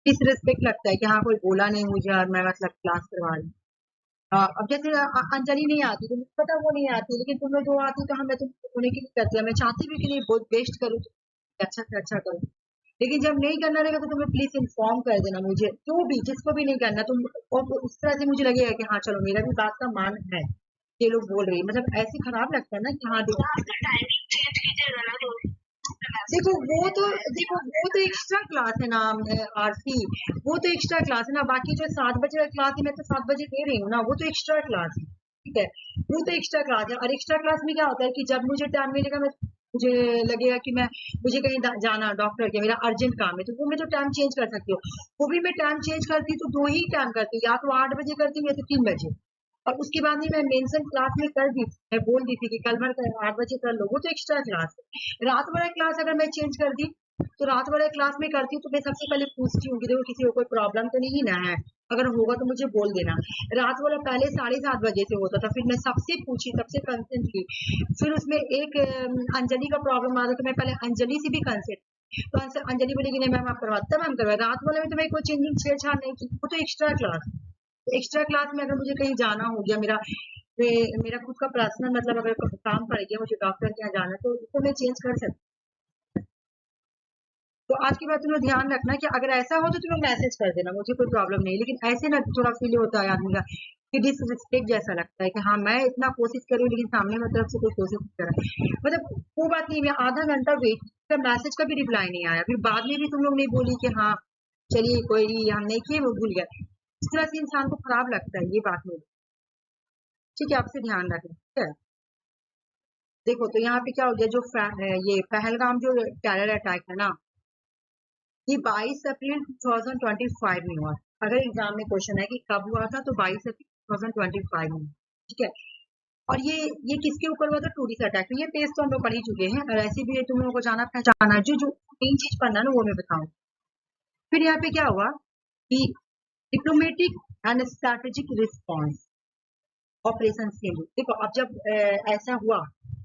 Disrespect लगता है कि हाँ कोई बोला नहीं मुझे और मैं मतलब क्लास करवा रही हूँ। अब जैसे अंजलि नहीं आती, तो मुझे पता वो नहीं आती, लेकिन तुम्हें जो आती तो मैं तुम होने की करती है, मैं चाहती भी कि नहीं बहुत बेस्ट करूँ, अच्छा से अच्छा करूँ। लेकिन जब नहीं करना रहेगा तो तुम्हें प्लीज इन्फॉर्म कर देना मुझे, जो भी जिसको भी नहीं करना तुम, और उस तरह से मुझे लगेगा कि हाँ चलो मेरा भी बात का मान है, ये लोग बोल रही है, मतलब ऐसे खराब लगता है ना कि हाँ देखो वो तो एक्स्ट्रा क्लास है ना आरसी, वो तो एक्स्ट्रा क्लास है ना, बाकी जो 7 बजे का क्लास है मैं तो 7 बजे दे रही हूँ ना, वो तो एक्स्ट्रा क्लास है, ठीक है, वो तो एक्स्ट्रा क्लास है। और एक्स्ट्रा क्लास में क्या होता है कि जब मुझे टाइम मिलेगा, मैं मुझे लगेगा कि मैं मुझे कहीं जाना डॉक्टर के, मेरा अर्जेंट काम है, तो वो मैं तो टाइम चेंज कर सकती हूँ। वो भी मैं टाइम चेंज करती तो 2 ही टाइम करती, या तो 8 बजे करती हूँ या तो 3 बजे। और उसके बाद में मैं मेंशन क्लास में कर दी, मैं बोल दी थी कि कल भर 8 बजे कर लो, वो तो एक्स्ट्रा क्लास है। रात वाला क्लास अगर मैं चेंज कर दी, तो रात वाले क्लास में करती हूँ तो मैं सबसे पहले पूछती हूँ कि देखो किसी को कोई प्रॉब्लम तो नहीं ना है, अगर होगा तो मुझे बोल देना। रात वाला पहले 7:30 बजे से होता था, फिर मैं सबसे पूछी, सबसे कंसेंट ली, फिर उसमें एक अंजलि का प्रॉब्लम आ था, तो मैं पहले अंजलि से भी कंसेंट, तो अंजलि बोली कि नहीं मैम आप करवा, तब मैम करवा। रात वाले में तो मैं कोई चेंजिंग छेड़छाड़ नहीं की, वो तो एक्स्ट्रा क्लास। एक्स्ट्रा क्लास में अगर मुझे कहीं जाना हो गया, मेरा खुद का पर्सनल मतलब अगर काम पड़ गया, मुझे डॉक्टर के यहाँ जाना, तो उसको मैं चेंज कर सकती। तो आज की बात तुम्हें ध्यान रखना कि अगर ऐसा हो तो तुम्हें मैसेज कर देना, मुझे कोई प्रॉब्लम नहीं, लेकिन ऐसे ना थोड़ा फील होता है आदमी का कि डिसरिस्पेक्ट जैसा लगता है कि हाँ मैं इतना कोशिश करूँ लेकिन सामने में तरफ से कोई कोशिश नहीं कर रहा, मतलब वो बात नहीं, मैं आधा घंटा वेट कर, मैसेज का भी रिप्लाई नहीं आया, फिर बाद में भी तुम लोग नहीं बोली कि हाँ चलिए कोई नहीं, हम नहीं किए, वो भूल गए, इस तरह से इंसान को खराब लगता है, ये बात नहीं। ठीक है, आपसे ध्यान रखना, ठीक है। देखो तो यहाँ पे क्या हो गया, जो ये पहलगाम जो टेरर अटैक है ना, ये 22 अप्रैल 2025 में हुआ। अगर एग्जाम में क्वेश्चन है कि कब हुआ था, तो 22 अप्रैल 2025 में, ठीक है। और ये किसके ऊपर हुआ था, टूरिस्ट अटैक। ये पेज तो हम लोग पढ़ ही चुके हैं, और ऐसे भी तुम लोगों को जाना पहचाना, जो जो मेन चीज पढ़ना ना वो मैं बताऊं। फिर यहाँ पे क्या हुआ कि diplomatic and strategic response operation Sindhu. देखो अब जब ऐसा हुआ,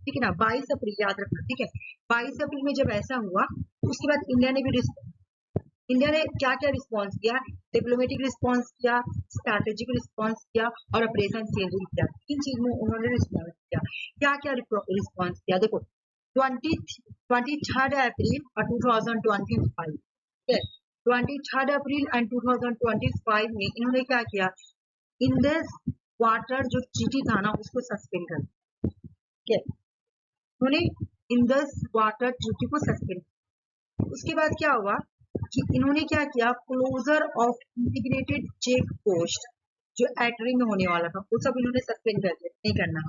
ठीक है ना, 22 अप्रैल याद रखना, ठीक है, 22 अप्रैल में जब ऐसा हुआ, उसके बाद इंडिया ने क्या क्या रिस्पॉन्स किया, डिप्लोमेटिक रिस्पॉन्स किया, स्ट्रैटेजिक रिस्पॉन्स किया और ऑपरेशन सिंधु किया, इन चीज में उन्होंने रिस्पॉन्स किया। क्या क्या रिस्पॉन्स किया, देखो 23 अप्रैल और 2025, ठीक है, 23 अप्रैल एंड 2025 में इन्होंने क्या किया, इंडस वाटर जो ट्रीटी था ना उसको सस्पेंड कर दिया, ठीक है, उन्होंने इंडस वाटर ट्रीटी को सस्पेंड। उसके बाद क्या हुआ कि इन्होंने क्या किया, closure of integrated check post जो एटरी में होने वाला था, वो सब इन्होंने सस्पेंड कर दिया, नहीं करना।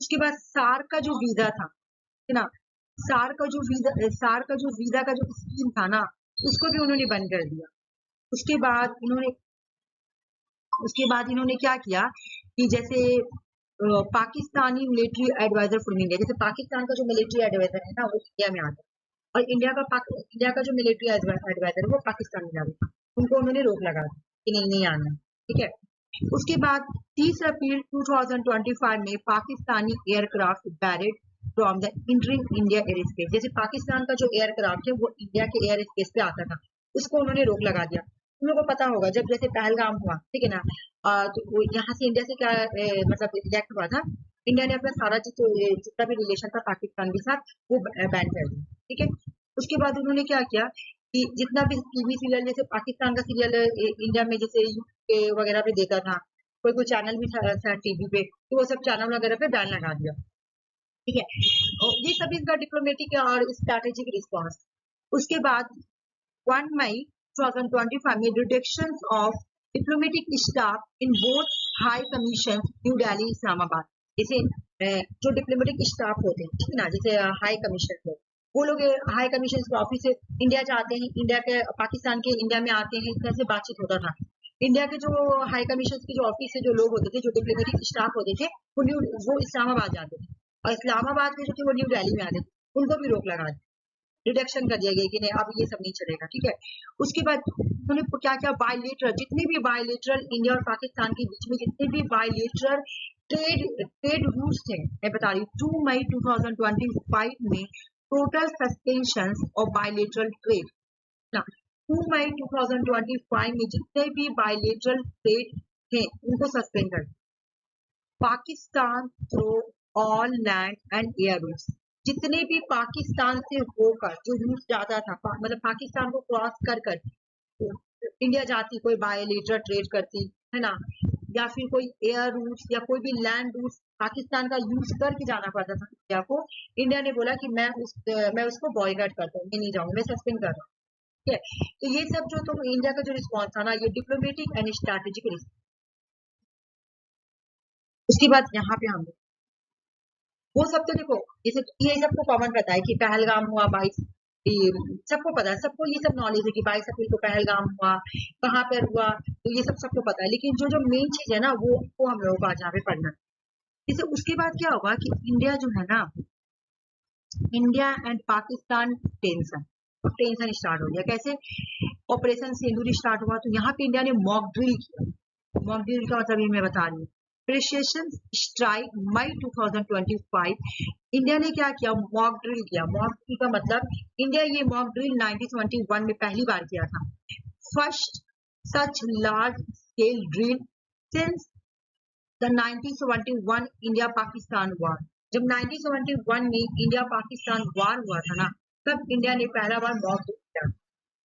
उसके बाद सार का जो वीजा था, है ना, सार का जो वीजा का जो स्कीम था ना, उसको भी उन्होंने बंद कर दिया। उसके बाद इन्होंने क्या किया कि जैसे Pakistani military adviser from India, जैसे पाकिस्तान का जो मिलिट्री एडवाइजर है ना वो इंडिया में आता है, और इंडिया का जो मिलिट्री एडवाइजर है वो पाकिस्तान में जाता है, उनको उन्होंने रोक लगा दी कि नहीं आना, ठीक है। उसके बाद 30 अप्रैल 2025 में Pakistani aircraft barred from the entering India air space, जैसे पाकिस्तान का जो एयरक्राफ्ट है वो इंडिया के एयर स्पेस पे आता था, उसको उन्होंने रोक लगा दिया। तुम लोगों को पता होगा जब जैसे पहलगाम हुआ, ठीक है ना, तो यहाँ से इंडिया से क्या मतलब रिजेक्ट हुआ था, इंडिया ने अपना सारा जितना भी रिलेशन था पाकिस्तान के साथ वो बैन कर दिया, ठीक है। उसके बाद उन्होंने क्या किया कि जितना भी टीवी सीरियल, जैसे पाकिस्तान का सीरियल इंडिया में जैसे यूके वगैरह पे देता था, कोई कोई चैनल भी था टीवी पे, तो वो सब चैनल वगैरह पे बैन लगा दिया, ठीक है। और ये सब इनका डिप्लोमेटिक और स्ट्रैटेजिक रिस्पॉन्स। उसके बाद 1 मई 2025 में reduction of diplomatic staff in both high commission new Delhi Islamabad, जैसे जो डिप्लोमेटिक स्टाफ होते हैं, ठीक है ना, जैसे हाई कमीशन हो, वो लोग हाई कमीशन के ऑफिस से इंडिया जाते हैं, इंडिया के पाकिस्तान के इंडिया में आते हैं, इस तरह से बातचीत होता था। इंडिया के जो हाई कमीशन के जो ऑफिस से जो लोग होते थे, जो डिप्लोमेटिक स्टाफ होते थे, वो इस्लामाबाद जाते थे, और इस्लामाबाद के जो थे वो न्यू दिल्ली में आते थे, उनको भी रोक लगा दी, रिडक्शन कर दिया गया कि नहीं अब ये सब नहीं चलेगा, ठीक है। उसके बाद उन्होंने क्या क्या बायलेटरल, जितने भी बायलेटरल इंडिया और पाकिस्तान के बीच में जितने भी बायलेटरल ट्रेड रूट्स थे, मैं बता रही हूँ 2 मई 2025 में total suspension of bilateral trade ना, 2 मई 2025 में जितने भी बायलेटरल ट्रेड थे उनको सस्पेंड कर दिया। Pakistan through all land and air routes, जितने भी पाकिस्तान से होकर जो रूट जाता था, मतलब पाकिस्तान को क्रॉस कर कर इंडिया जाती, कोई बायलेटरल ट्रेड करती है ना, या फिर कोई एयर रूट्स या कोई भी लैंड रूट्स पाकिस्तान का यूज करके जाना पड़ता था इंडिया को, इंडिया ने बोला कि मैं उसको बॉयकॉट करता हूँ, मैं नहीं जाऊंगा, मैं सस्पेंड कर रहा हूँ। ठीक है, तो ये सब जो तो इंडिया का जो रिस्पॉन्स था ना, ये डिप्लोमेटिक एंड स्ट्रैटेजिक रिस्पॉन्स। उसके बाद यहाँ पे हम वो सब तो देखो, ये सबको कॉमन पता है कि पहलगाम हुआ 22, सबको पता है, सबको ये सब नॉलेज है कि 22 अप्रैल को पहलगाम हुआ, कहाँ पर हुआ, तो ये सब सबको पता है। लेकिन जो जो मेन चीज है ना वो हम लोगों को आज यहाँ पे पढ़ना है। जैसे उसके बाद क्या होगा कि इंडिया जो है ना, India and Pakistan tension start हो गया। कैसे? ऑपरेशन सिंदूर स्टार्ट हुआ तो यहाँ पे इंडिया ने मॉक ड्रिल किया। मॉक ड्रिल का मतलब ये मैं बता रही हूँ, प्रिसिशन स्ट्राइक मई 2025, इंडिया ने क्या किया? मॉक ड्रिल किया। मॉक ड्रिल का मतलब इंडिया ये मॉक ड्रिल 1971 में पहली बार किया था। First such large scale drill since the 1971 India Pakistan war. जब 1971 में इंडिया पाकिस्तान वॉर हुआ था ना, तब इंडिया ने पहला बार मॉक ड्रिल किया।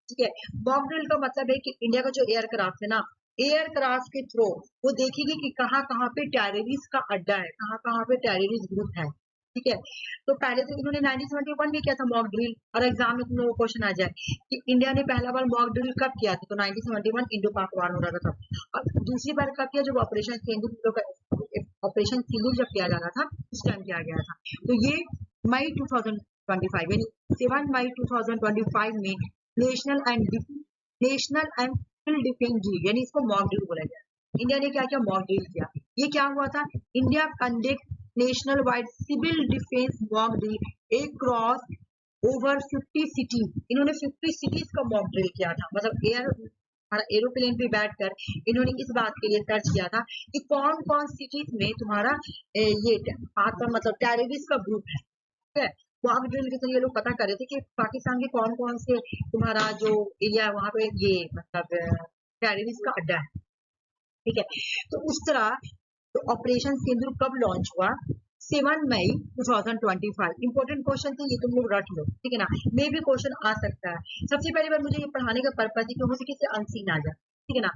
ठीक है, मॉक ड्रिल का मतलब है कि इंडिया का जो एयरक्राफ्ट है ना, एयरक्राफ्ट के थ्रू वो देखेगी कि कहाँ कहाँ पे टेररिस्ट का अड्डा है, कहाँ कहाँ पे टेररिस्ट ग्रुप है। ठीक है, तो पहले तो इन्होंने 1971 में किया था मॉक ड्रिल, और एग्जाम में तुम लोगों को क्वेश्चन आ जाए कि इंडिया ने पहला बार मॉक ड्रिल कब किया था, तो 1971 इंडो पाक वॉर हो रहा था तब। और दूसरी बार कब किया? जब ऑपरेशन सिंदूर, ऑपरेशन सिंदूर जब किया जा रहा था उस टाइम किया गया था। तो ये मई 2025 यानी 7 मई 2025 में national and civil defence drill, यानी इसको मॉक ड्रिल बोला जाए। इंडिया ने क्या किया? मॉक ड्रिल किया। ये क्या हुआ था? India conduct national wide civil defence mock drill across over 50 cities. इन्होंने 50 सिटीज का मॉक ड्रिल किया था, मतलब एरोप्लेन पे बैठकर इन्होंने इस बात के लिए सर्च किया था कि कौन कौन सिटीज में तुम्हारा ये मतलब टेररिस्ट का ग्रुप है। ठीक है, मॉक ड्रिल के जरिए लोग पता कर रहे थे कि पाकिस्तान के कौन कौन से तुम्हारा जो एरिया है वहां पे ये मतलब टेररिस्ट का अड्डा है। ठीक है, तो उस तरह तो ऑपरेशन सिंदूर कब लॉन्च हुआ? 7 मई 2025। इंपॉर्टेंट क्वेश्चन थे ये, तुम लोग रट लो। ठीक है ना, मे भी क्वेश्चन आ सकता है। सबसे पहली बार मुझे ये पढ़ाने का पर्पज है कि हो सके इससे अनसीन आ जाए। ठीक है ना,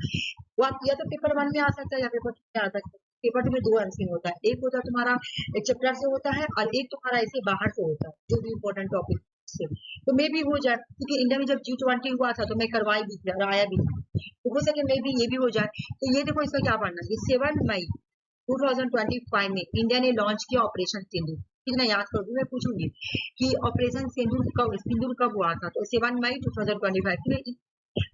वो या तो पेपर 1 में आ सकता है या पेपर 2 में आ सकता है। पेपर 2 में 2 अनसीन होता है, एक होता है तुम्हारा चैप्टर से होता है और एक तुम्हारा ऐसे बाहर से होता है, जो भी इंपॉर्टेंट टॉपिक से। तो मे भी हो जाए, क्योंकि इंडिया में जब G20 हुआ था तो मैं करवाई भी थी और आया भी था, तो हो सके मे भी ये भी हो जाए। तो ये देखो इसका क्या पढ़ना है, ये 7 मई 2025 में इंडिया ने लॉन्च किया ऑपरेशन सिंदूर। कितना याद करोगे? मैं पूछूंगी कि ऑपरेशन सिंदूर कब हुआ था, तो 7 मई 2025 में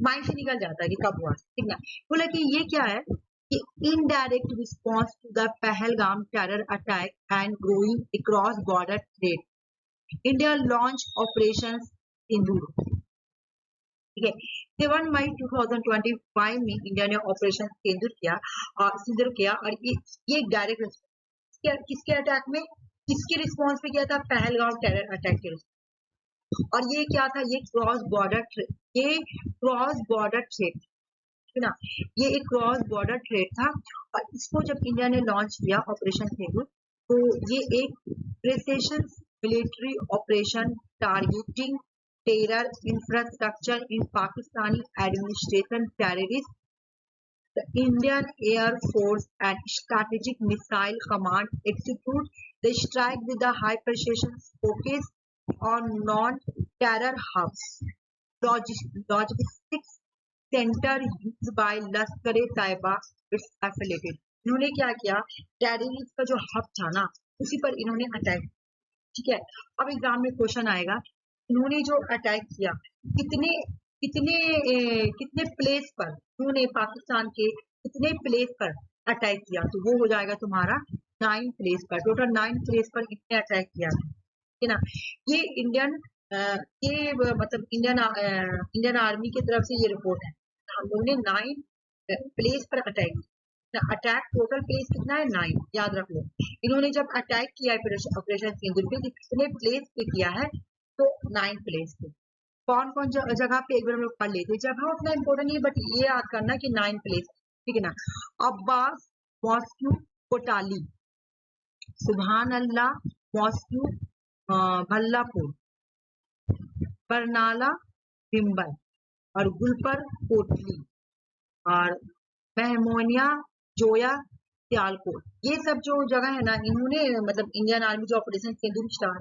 माइंड से निकल जाता है कि कब हुआ। ठीक ना, बोला कि ये क्या है कि indirect response to the Pahalgam terror attack and growing across border threat, India launch operation Sindoor. ठीक है, 7 मई 2025 में इंडिया ने ऑपरेशन सिंदूर किया और ये डायरेक्ट किसके अटैक में, किसके रिस्पॉन्स पे किया था? पहलगाम टेरर अटैक के। और ये क्या था? ये क्रॉस बॉर्डर थ्रेट है ना, ये एक क्रॉस बॉर्डर थ्रेट था। और इसको जब इंडिया ने लॉन्च किया ऑपरेशन सिंदूर, तो ये एक precision military operation targeting terror infrastructure in Pakistani administration terrorist, the Indian Air Force and Strategic Missile Command execute the strike with the high precision focus on non-terror hubs, logistics center used by Lashkar-e-Taiba, its affiliated. इन्होंने क्या किया? Terrorist का जो hub था ना, उसी पर इन्होंने अटैक। ठीक है, अब एग्जाम में क्वेश्चन आएगा, इन्होंने जो अटैक किया कितने कितने कितने प्लेस पर, उन्होंने पाकिस्तान के कितने प्लेस पर अटैक किया, तो वो हो जाएगा तुम्हारा 9 प्लेस पर, टोटल 9 प्लेस पर इतने अटैक किया था। ठीक है ना, ये मतलब इंडियन आर्मी की तरफ से ये रिपोर्ट है, हम लोगों ने 9 प्लेस पर अटैक किया। अटैक टोटल प्लेस कितना है? 9, याद रख लो। इन्होंने जब अटैक किया ऑपरेशन सिंदूर पे, कितने प्लेस पे किया है? तो 9 प्लेस पे। कौन कौन जगह पे एक बार हम लोग पढ़ लेते, जगह उतना इम्पोर्टेंट नहीं, बट ये याद करना कि 9 प्लेस, ठीक है ना। अब्बास मॉस्क्यू कोटाली, सुभान अल्लाह मॉस्क्यू भल्लापुर, बरनाला बिम्बल, और गुलपर कोटली, और मेहमोनिया जोया सियालकोट। ये सब जो जगह है ना, इन्होंने मतलब इंडियन आर्मी जो ऑपरेशन सिंदूर स्टार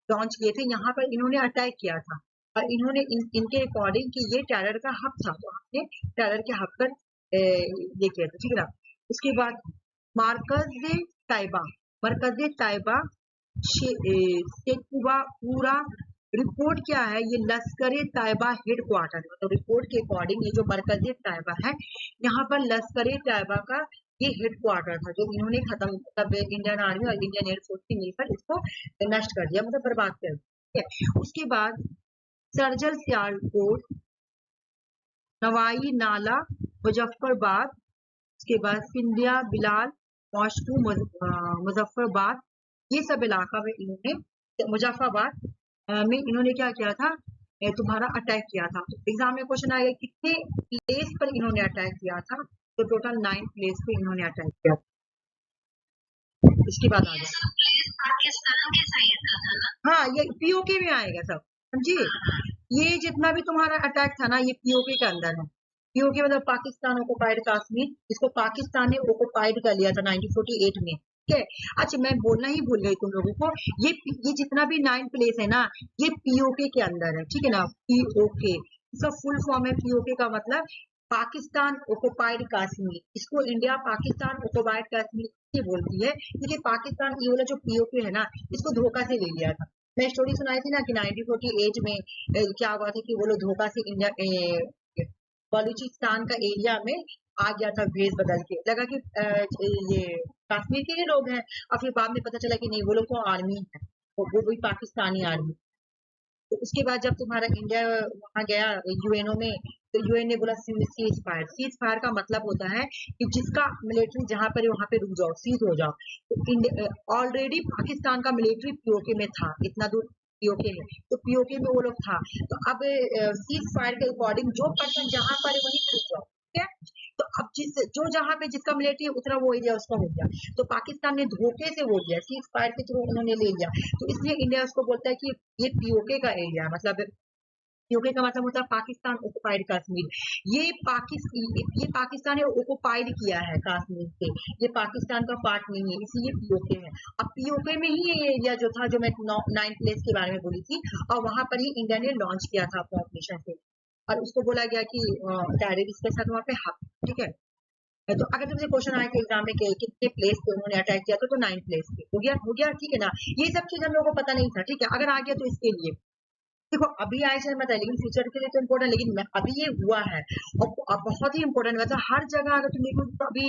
लॉन्च किए थे, यहाँ पर इन्होंने अटैक किया था, और इन्होंने इनके अकॉर्डिंग कि ये टेरर का हक था, तो हमने टेरर के हक पर ये किया था, ठीक है ना। उसके बाद मरकज तैयबा, मरकज तैयबा शेखुबा पूरा रिपोर्ट क्या है, ये लश्कर तैयबा हेड क्वार्टर, तो रिपोर्ट के अकॉर्डिंग ये जो मरकज तैयबा है, यहाँ पर लश्कर तैयबा का ये हेड क्वार्टर था, जो इन्होंने खत्म, तब इंडियन आर्मी और इंडियन एयरफोर्स की मिलकर इसको नष्ट कर दिया, मतलब बर्बाद कर दिया, ठीक है। उसके बाद सर्जल सियालकोट, नवाई नाला मुजफ्फरबाद, उसके बाद सिंधिया बिलाल मॉस्को मुजफ्फरबाद, ये सब इलाका में इन्होंने, मुजफ्फराबाद में इन्होंने क्या किया था, तुम्हारा अटैक किया था। तो एग्जाम में क्वेश्चन आएगा कितने प्लेस पर इन्होंने अटैक किया था, तो टोटल 9 प्लेस पे इन्होंने अटैक किया। इसके बाद आ गया पाकिस्तान के साइड का था ना, हाँ ये पीओके में आएगा सब, समझिए। ये जितना भी तुम्हारा अटैक था ना, ये पीओके के अंदर है। पीओके मतलब पाकिस्तान ऑक्युपाइड कश्मीर, इसको पाकिस्तान ने ऑक्युपाइड कर लिया था 1948 में, ठीक है। अच्छा मैं बोलना ही भूल गई तुम लोगों को, ये जितना भी 9 प्लेस है ना, ये पीओके के अंदर है, ठीक है ना। पीओके इसका फुल फॉर्म है, पीओके का मतलब पाकिस्तान ऑक्युपाइड कश्मीर, इसको इंडिया पाकिस्तान ऑक्युपाइड कश्मीर ये बोलती है, क्योंकि पाकिस्तान ये वाला जो पीओके है ना, इसको धोखा से ले लिया था। मैं स्टोरी सुनाई थी ना कि 1948 में क्या हुआ था कि वो लोग धोखा से इंडिया बलूचिस्तान का एरिया में आ गया था, भेस बदल के, लगा कि ये कश्मीर के ही लोग हैं, और फिर बाद में पता चला कि नहीं, वो लोग तो आर्मी है, वो भी पाकिस्तानी आर्मी। तो उसके बाद जब तुम्हारा इंडिया वहां गया यूएनओ में, तो यूएन ने बोला सीज फायर। सीज फायर का मतलब होता है कि जिसका मिलिट्री जहां पर वहां पे रुक जाओ, सीज हो जाओ। तो ऑलरेडी पाकिस्तान का मिलिट्री पीओके में था, इतना दूर पीओके में, तो पीओके में वो लोग था, तो अब सीज फायर के अकॉर्डिंग जो पर्सन जहां पर है वहीं पे रुक जाओ, ठीक है। तो अब जो जहां पे जिसका मिलिट्री है उतना वो एरिया उसका हो गया, तो पाकिस्तान ने धोखे से वो किया, सीज फायर के थ्रू उन्होंने ले लिया, तो इसलिए इंडिया उसको बोलता है कि ये पीओके का एरिया है, मतलब पीओके का मतलब होता है पाकिस्तान ऑक्युपाइड कश्मीर। ये पाकिस्तान ने ऑक्युपाइड किया है कश्मीर से, ये पाकिस्तान का पार्ट नहीं है, इसलिए पीओके है। अब पीओके में ही ये एरिया जो था, जो मैं 9 प्लेस के बारे में बोली थी, और वहां पर ही इंडिया ने लॉन्च किया था अपना ऑपरेशन से, और उसको बोला गया कि टेररिस्ट के साथ वहां पे हक, ठीक है। तो अगर तुमसे क्वेश्चन आए कि एग्जाम में कितने प्लेस पे उन्होंने अटैक किया था, तो 9 प्लेस पे हो गया, ठीक है ना। ये सब चीज हम लोगों को पता नहीं था, ठीक है। अगर आ गया तो इसके लिए देखो, अभी आए चाहे मत आए, लेकिन फ्यूचर के लिए तो इम्पोर्टेंट, लेकिन अभी ये हुआ है और बहुत ही इम्पोर्टेंट, मतलब हर जगह अगर तुम देखो तो अभी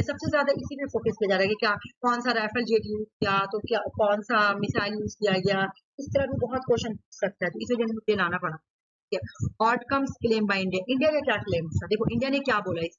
सबसे ज्यादा इसी पे फोकस किया जा रहा है कि क्या कौन सा राइफल जेट यूज किया, तो क्या कौन सा मिसाइल यूज किया गया, इस तरह भी बहुत क्वेश्चन पूछ सकता है, तो इस वजह से मुझे लाना पड़ा। Outcomes claim by India, India का क्या क्लेम था, देखो इंडिया ने क्या बोला,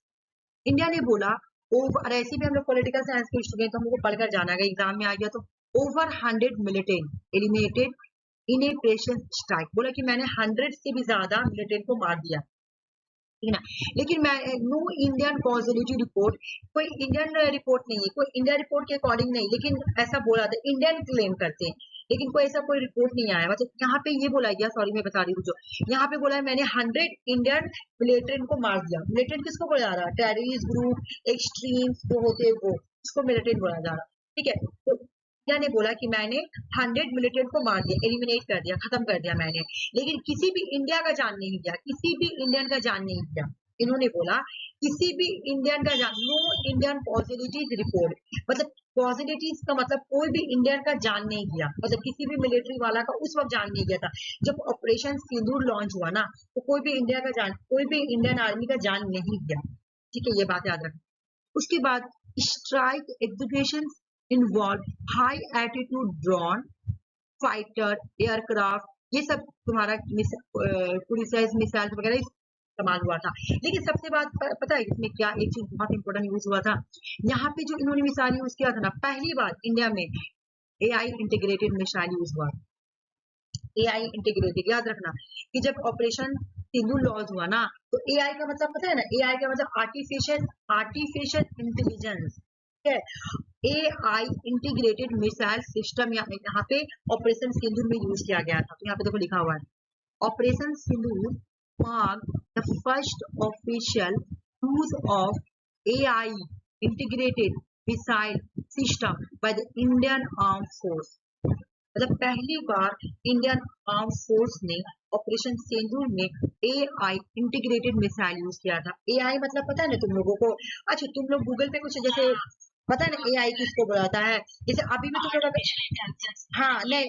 इंडिया ने बोला ओवर, ऐसे भी हम लोग पॉलिटिकल साइंस के स्टूडेंट, तो हमको पढ़कर जाना है, एग्जाम में आ गया तो ओवर 100 मिलिटेंट एलिमिनेटेड इन ए प्रेशर स्ट्राइक, बोला कि मैंने 100 से भी ज्यादा मिलिटेंट को मार दिया, ठीक है ना। लेकिन मैं नो इंडियन पॉजिटिव रिपोर्ट, कोई इंडियन रिपोर्ट नहीं है, कोई इंडिया रिपोर्ट के अकॉर्डिंग नहीं, लेकिन ऐसा बोला था, इंडियन क्लेम करते हैं, लेकिन कोई ऐसा कोई रिपोर्ट नहीं आया, मतलब यहाँ पे ये बोला गया, सॉरी मैं बता रही हूँ, जो यहाँ पे बोला है मैंने 100 इंडियन मिलिटेंट को मार दिया। मिलिटेंट किसको बोला जा रहा है, टेररिस्ट ग्रुप, एक्सट्रीम्स जो होते हैं वो, इसको मिलिटेंट बोला जा रहा है, ठीक है। तो इंडिया ने बोला कि मैंने 100 मिलिटेंट को मार दिया, एलिमिनेट कर दिया, खत्म कर दिया मैंने, लेकिन किसी भी इंडिया का जान नहीं दिया, किसी भी इंडियन का जान नहीं दिया। इन्होंने बोला किसी भी इंडियन का जान, नो इंडियन पॉजिटिव रिपोर्ट, मतलब पॉजिटिव का मतलब कोई भी इंडियन का जान नहीं दिया, मतलब किसी भी मिलिट्री वाला का उस वक्त जान नहीं दिया था जब ऑपरेशन सिंदूर लॉन्च हुआ ना, तो कोई भी इंडिया का जान, कोई भी इंडियन आर्मी का जान नहीं दिया, ठीक है, ये बात याद रखना। उसके बाद strike execution involve high attitude drone fighter aircraft, ये सब तुम्हारा मिसाइल वगैरह इस्तेमाल हुआ था। लेकिन सबसे बात पता है इसमें क्या, एक चीज बहुत इंपॉर्टेंट यूज हुआ था, यहाँ पे जो इन्होंने मिसाइल यूज किया था ना, पहली बार इंडिया में एआई इंटीग्रेटेड मिसाइल यूज हुआ, AI इंटीग्रेटेड, याद रखना कि जब ऑपरेशन सिंदूर लॉन्च हुआ ना, तो AI का मतलब पता है ना, AI का मतलब आर्टिफिशियल इंटेलिजेंस, ठीक है। AI इंटीग्रेटेड मिसाइल सिस्टम यहाँ पे ऑपरेशन सिंदूर में यूज किया गया था। तो यहाँ पे देखो लिखा हुआ है, operation Sindoor marked the first official use of AI integrated missile system by the Indian Armed Force। मतलब पहली बार इंडियन आर्म फोर्स ने ऑपरेशन सिंदूर में AI इंटीग्रेटेड मिसाइल यूज किया था। AI मतलब पता है ना तुम लोगों को? अच्छा, तुम लोग गूगल पे कुछ जैसे पता है ना AI किसको बुलाता है? जैसे अभी भी तुम लोग हाँ नहीं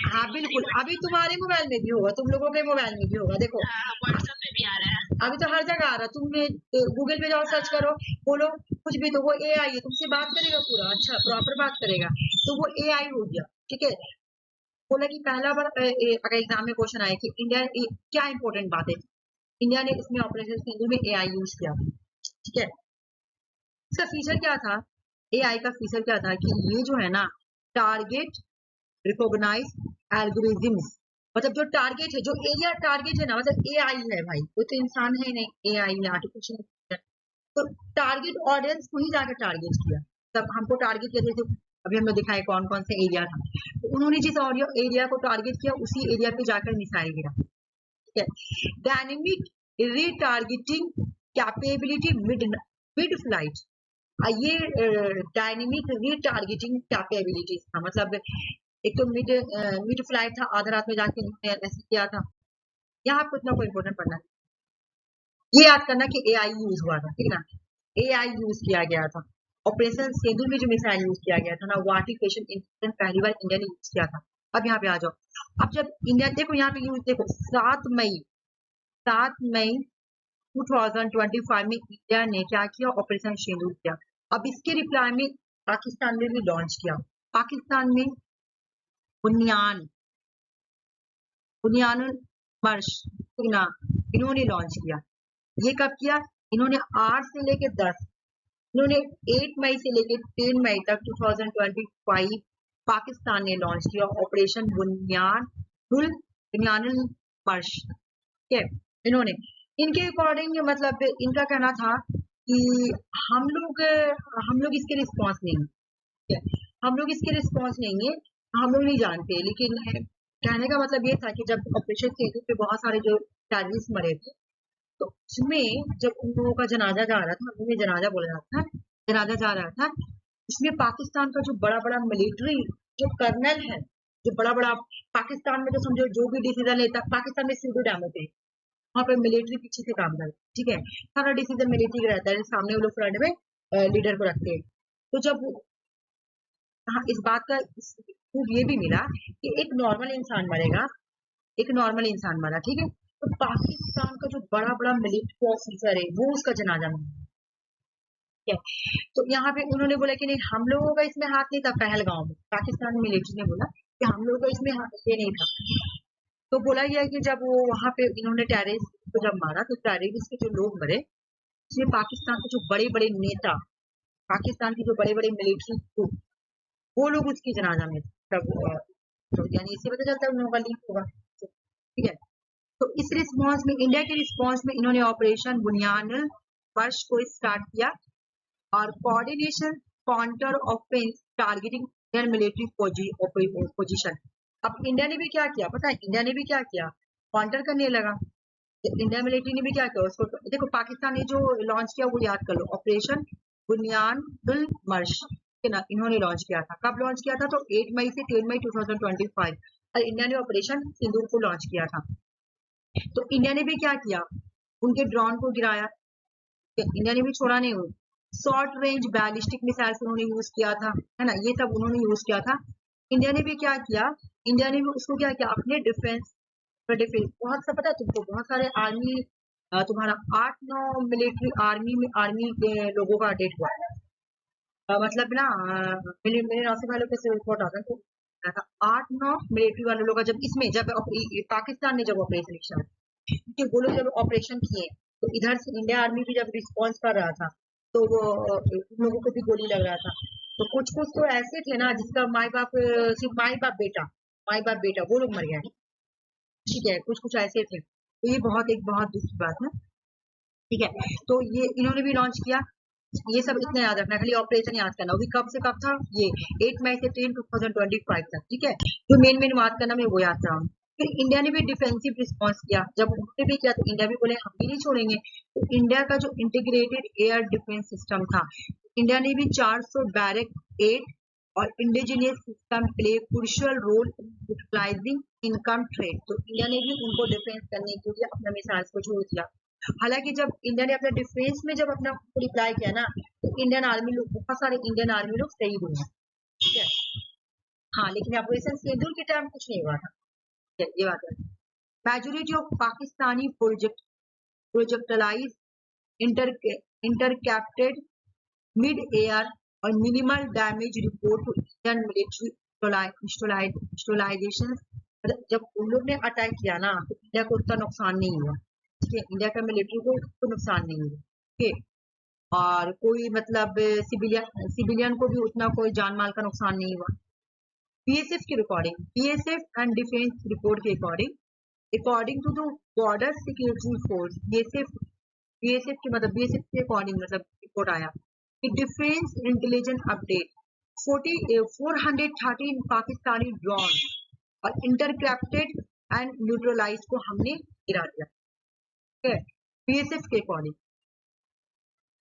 हाँ बिल्कुल, अभी तुम्हारे मोबाइल में भी होगा, तुम लोगों के मोबाइल में भी होगा। देखो व्हाट्सएप में भी आ रहा है, अभी तो हर जगह आ रहा है। तुम गूगल पे जाओ, सर्च करो, बोलो कुछ भी, तो वो AI है, तुमसे बात करेगा पूरा, अच्छा प्रॉपर बात करेगा, तो वो AI हो गया, ठीक है। बोला कि पहला बार अगर एग्जाम में क्वेश्चन आए कि इंडिया क्या इंपॉर्टेंट बात है, इंडिया ने इसमें ऑपरेशन सिंधु में AI यूज किया, ठीक है। इसका फीचर क्या था? AI का फीचर क्या था कि ये जो है ना, टारगेट रिकॉग्नाइज एल्गोरिथम्स, मतलब जो टारगेट है, जो एरिया टारगेट है ना, मतलब AI है भाई, वो तो इंसान है नहीं, AI है, आर्टिफिशियल। तो टारगेट ऑडियंस को ही जाकर टारगेट किया, तब हमको टारगेट किया, जैसे अभी हमने दिखाया कौन कौन से एरिया था, तो उन्होंने जिस एरिया को टारगेट किया उसी एरिया पे जाकर मिसाइल गिरा, ठीक है। Dynamic retargeting capability mid flight, ये डायनेमिक रीटारगेटिंग कैपेबिलिटी था, मतलब एक तो मिड फ्लाइट था, आधा रात में जाके ऐसे किया था। यहाँ पे इतना कोई इंपोर्टेंट पढ़ना है, ये याद करना कि AI यूज हुआ था, ठीक है ना, AI यूज किया गया था। ऑपरेशन सिंदूर में जो मिसाइल यूज किया गया था ना, वो आर्टिफिशियल इंटेलिजेंस पहली बार इंडिया ने यूज किया था। अब यहाँ पे आ जाओ, अब जब इंडिया देखो यहाँ पे यूज देखो, 7 मई 2025 में इंडिया ने क्या किया, ऑपरेशन सिंदूर किया। अब इसके रिप्लाई में पाकिस्तान ने भी लॉन्च किया। पाकिस्तान में बुनियान बुनियानुल मर्श इन्होंने लॉन्च किया। ये कब किया? इन्होंने 8 से लेके 10, इन्होंने 8 मई से लेके 10 मई तक 2025 पाकिस्तान ने लॉन्च किया ऑपरेशन बुनियानुल मर्श, ठीक है। इन्होंने इनके अकॉर्डिंग मतलब इनका कहना था कि हम लोग इसके रिस्पॉन्स नहीं है, ठीक है? हम लोग इसके रिस्पॉन्स नहीं है, हम लोग नहीं जानते, लेकिन कहने का मतलब ये था कि जब ऑपरेशन सिंदूर पे बहुत सारे जो टेररिस्ट मरे थे, तो उसमें जब उन लोगों का जनाजा जा रहा था, उन्हें जनाजा बोला जाता था, जनाजा जा रहा था, उसमें पाकिस्तान का जो बड़ा बड़ा मिलिट्री जो कर्नल है, जो बड़ा बड़ा पाकिस्तान में, तो समझो जो भी डिसीजन लेता, पाकिस्तान में सिंधु डैम होते हैं, वहाँ पे मिलिट्री पीछे से काम करती, ठीक है, सारा डिसीजन मिलिट्री का रहता है, सामने वो लोग फ्रंट में लीडर को रखते हैं। तो जब हाँ, इस बात का प्रूफ ये भी मिला कि एक नॉर्मल इंसान मरेगा, एक नॉर्मल इंसान मरा, ठीक है, तो पाकिस्तान का जो बड़ा बड़ा मिलिट्री ऑफिसर है वो उसका जनाजा में, ठीक है। तो यहाँ पे उन्होंने बोला कि नहीं, हम लोगों का इसमें हाथ नहीं था। पहलगांव में पाकिस्तान मिलिट्री ने बोला कि हम लोगों का इसमें हाथ ये नहीं था। तो बोला गया कि जब वो वहां पे इन्होंने टेररिस्ट को जब मारा, तो टेररिस्ट के जो लोग मरे, उसमें पाकिस्तान के जो बड़े बड़े नेता, पाकिस्तान के जो बड़े बड़े मिलिट्री, वो लोग उसकी जनाजा में थे। तब तो यानी इससे पता चलता है उन लोगों का लिंक होगा, ठीक है। तो इस रिस्पॉन्स में, इंडिया के रिस्पॉन्स में, इन्होंने ऑपरेशन बुनियानुल वर्ष को स्टार्ट किया और coordination counter offence targeting Indian military position. अब इंडिया ने भी क्या किया पता है? इंडिया ने भी क्या किया, काउंटर करने लगा। इंडिया मिलिट्री ने भी क्या किया उसको, देखो पाकिस्तान ने जो लॉन्च किया वो याद कर लो, ऑपरेशन बुनियानुल मर्श, ना इन्होंने लॉन्च किया था। कब लॉन्च किया था? तो 8 मई से 10 मई 2025, और इंडिया ने ऑपरेशन सिंदूर को लॉन्च किया था। तो इंडिया ने भी क्या किया, उनके ड्रोन को गिराया, इंडिया ने भी छोड़ा नहीं। वो शॉर्ट रेंज बैलिस्टिक मिसाइल्स उन्होंने यूज किया था, है ना, ये सब उन्होंने यूज किया था। इंडिया ने भी क्या किया, इंडिया ने भी उसको क्या किया, अपने डिफेंस बहुत सा पता है तुमको, बहुत सारे आर्मी, तुम्हारा 8-9 मिलिट्री आर्मी के लोगों का डेट हुआ, मतलब ना मेरे नासिक वालों के रिपोर्ट आता है, तो 8-9 मिलिट्री वाले लोग जब इसमें, जब पाकिस्तान ने जब ऑपरेशन किया, क्योंकि वो लोग जब ऑपरेशन किए, तो इधर से इंडिया आर्मी भी जब रिस्पॉन्स कर रहा था, तो वो उन लोगों को भी गोली लग रहा था। तो कुछ कुछ तो ऐसे थे ना जिसका माई बाप, सिर्फ माई बाप बेटा, माई बाप बेटा वो लोग मर गए, ठीक है, कुछ कुछ ऐसे थे। तो ये एक बहुत दुख की बात है, ठीक है। तो ये इन्होंने भी लॉन्च किया, ये सब इतना याद रखना, खाली ऑपरेशन याद करना। वो कब से कब था, ये 8 मई से 10 2025 तक, ठीक है। जो मेन बात करना मैं वो याद रहा हूँ। फिर इंडिया ने भी डिफेंसिव रिस्पॉन्स किया, जब उन्होंने भी किया तो इंडिया भी बोले हम भी नहीं छोड़ेंगे। तो इंडिया का जो इंटीग्रेटेड एयर डिफेंस सिस्टम था, इंडिया ने भी 400 बैरक 8 और indigenous system play crucial role utilising income trade. तो इंडिया ने भी उनको डिफेंस करने के लिए अपना मिसाइल्स को छोड़ दिया। हालांकि जब इंडिया ने अपने डिफेंस में जब अपना रिप्लाई किया ना, तो इंडियन आर्मी लोग, बहुत सारे इंडियन आर्मी लोग शहीद हुए, ठीक है। हाँ, लेकिन ऑपरेशन सिंदूर के टाइम कुछ नहीं हुआ था, ठीक है, ये बात है। Majority of Pakistani projectiles intercepted mid air और minimal damage report to Indian military installations. जब उन लोग ने अटैक किया ना, तो इंडिया को उतना नुकसान नहीं हुआ, ठीक है, इंडिया का मिलिट्री को नुकसान नहीं हुआ, ठीक है। और कोई मतलब सिविलियन को भी उतना कोई जान माल का नुकसान नहीं हुआ। बीएसएफ की recording, BSF and defence report के according to the border security force, BSF के मतलब बीएसएफ के अकॉर्डिंग मतलब रिपोर्ट आया कि defence intelligence update 413 Pakistani drone और इंटरक्रैप्टेड एंड न्यूट्रलाइज को हमने गिरा दिया, ठीक है, बीएसएफ के according.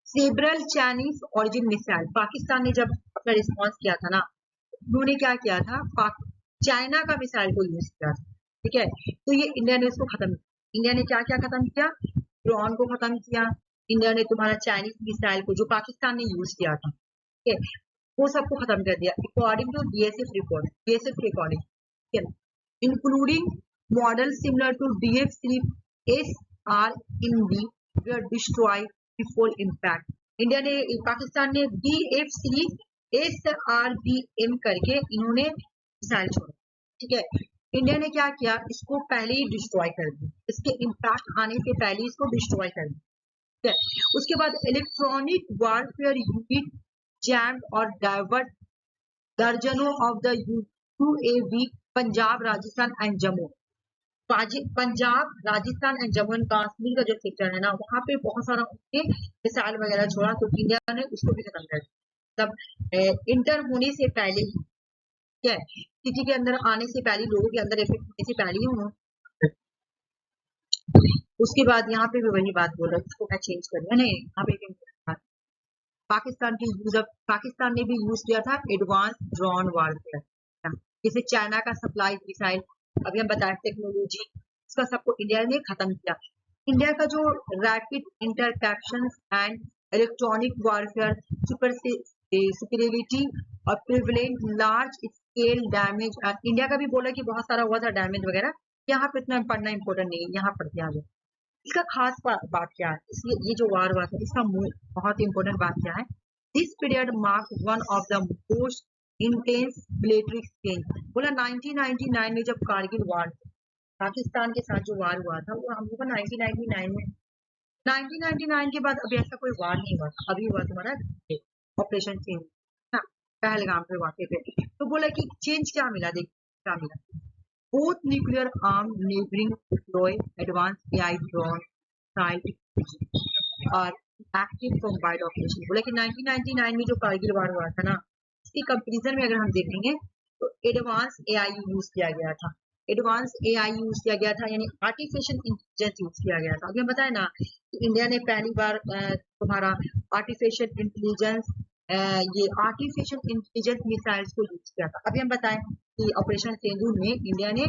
सेब्रल Chinese origin missile, Pakistan ने जब अपना रिस्पॉन्स किया था ना, उन्होंने क्या किया था, चाइना का मिसाइल को यूज किया था, ठीक है। तो ये इंडिया ने इसको खत्म, इंडिया ने क्या क्या खत्म किया, ड्रोन को खत्म किया, इंडिया ने तुम्हारा चाइनीज मिसाइल को जो पाकिस्तान ने यूज किया था, ठीक है, वो सबको खत्म कर दिया according to BSF report, BSF के अकॉर्डिंग, ठीक है, including model similar to DF3 SRMB were destroyed before impact। India ने, पाकिस्तान ने DF3 SRBM करके इन्होंने मिसाइल छोड़ा, ठीक है। इंडिया ने क्या किया, इसको पहले ही डिस्ट्रॉय कर दिया, इसके इम्पैक्ट आने से पहले इसको डिस्ट्रॉय कर दिया, ठीक है। उसके बाद इलेक्ट्रॉनिक वारफेयर यूनिट जैम्ड और डाइवर्ट दर्जनों of the UAV Punjab, Rajasthan and Jammu. Punjab, Rajasthan and Jammu and Kashmir का जो सेक्टर है ना, वहां पे बहुत सारा उनके मिसाइल वगैरह छोड़ा, तो इंडिया ने उसको भी खत्म कर दिया, मतलब इंटर होने से पहले ही, ठीक है, सिटी के अंदर आने से पहले, लोगों के अंदर इफेक्ट होने से पहले ही उन्होंने। उसके बाद यहाँ पे भी वही बात बोल रहा है, इसको मैं चेंज कर दिया, नहीं यहाँ पे पाकिस्तान ने भी यूज किया था एडवांस ड्रोन वारफेयर, जैसे चाइना का सप्लाई मिसाइल, अभी हम बताए टेक्नोलॉजी, इसका सबको इंडिया ने खत्म किया। इंडिया का जो rapid interception and electronic warfare superiority और prevented large scale damage, India का भी बोला कि बहुत सारा हुआ था डैमेज वगैरह, यहाँ पे इतना पढ़ना इंपॉर्टेंट नहीं है, यहाँ पढ़ते आ जाए। इसका खास बात क्या है, इसलिए ये जो वार हुआ था इसका बहुत इंपॉर्टेंट बात क्या है, this period mark one of the most intense military exchange. बोला 1999 में जब कारगिल वार, पाकिस्तान के साथ जो वार हुआ था वो हम लोग 1999 में, 1999 के बाद अभी ऐसा कोई वार नहीं हुआ, अभी हुआ तुम्हारा ऑपरेशन चेंज, हाँ, पहलगाम पे वाक़े पे। तो बोला कि चेंज क्या मिला, देख क्या मिला, both nuclear armed neighboring deploy advanced AI drone style और active combined operation। बोला कि 1999 में जो कारगिल वार हुआ था ना, इसके कंपैरिजन में अगर हम देखेंगे तो एडवांस AI यूज किया गया था, एडवांस AI यूज किया गया था, यानी आर्टिफिशियल इंटेलिजेंस यूज किया गया था। अभी हम बताए ना कि इंडिया ने पहली बार तुम्हारा आर्टिफिशियल इंटेलिजेंस, ये आर्टिफिशियल इंटेलिजेंस मिसाइल्स को यूज किया था। अभी हम बताएं कि ऑपरेशन सिंदूर में इंडिया ने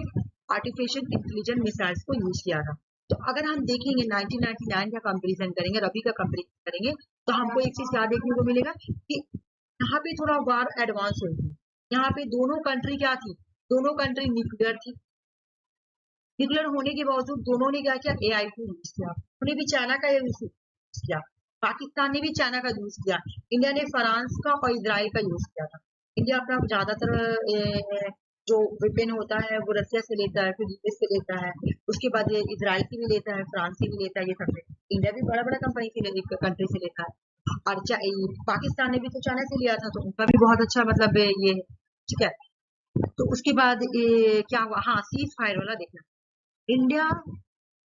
आर्टिफिशियल इंटेलिजेंस मिसाइल्स को यूज किया था। तो अगर हम देखेंगे 1999 का कंपैरिजन करेंगे और अभी का कंपैरिजन करेंगे, तो हमको एक चीज क्या देखने को मिलेगा कि यहाँ पे थोड़ा वार एडवांस हुई थी, यहाँ पे दोनों कंट्री क्या थी, दोनों कंट्री न्यूक्लियर थी, न्यूक्लियर होने के बावजूद दोनों ने क्या किया, AI को यूज किया, उन्होंने भी चाइना का यूज किया, पाकिस्तान ने भी चाइना का यूज किया, इंडिया ने फ्रांस का और इजराइल का यूज किया था। इंडिया अपना ज्यादातर जो वेपन होता है वो रसिया से लेता है, फिर यूएस से लेता है, उसके बाद ये इजराइल से भी लेता है, फ्रांस से भी लेता है, ये सब इंडिया भी बड़ा बड़ा कंट्री से लेता है। और पाकिस्तान ने भी तो चाइना से लिया था, तो उनका भी बहुत अच्छा मतलब ये, ठीक है। तो उसके बाद क्या हुआ, हाँ सीज फायर वाला देखना, इंडिया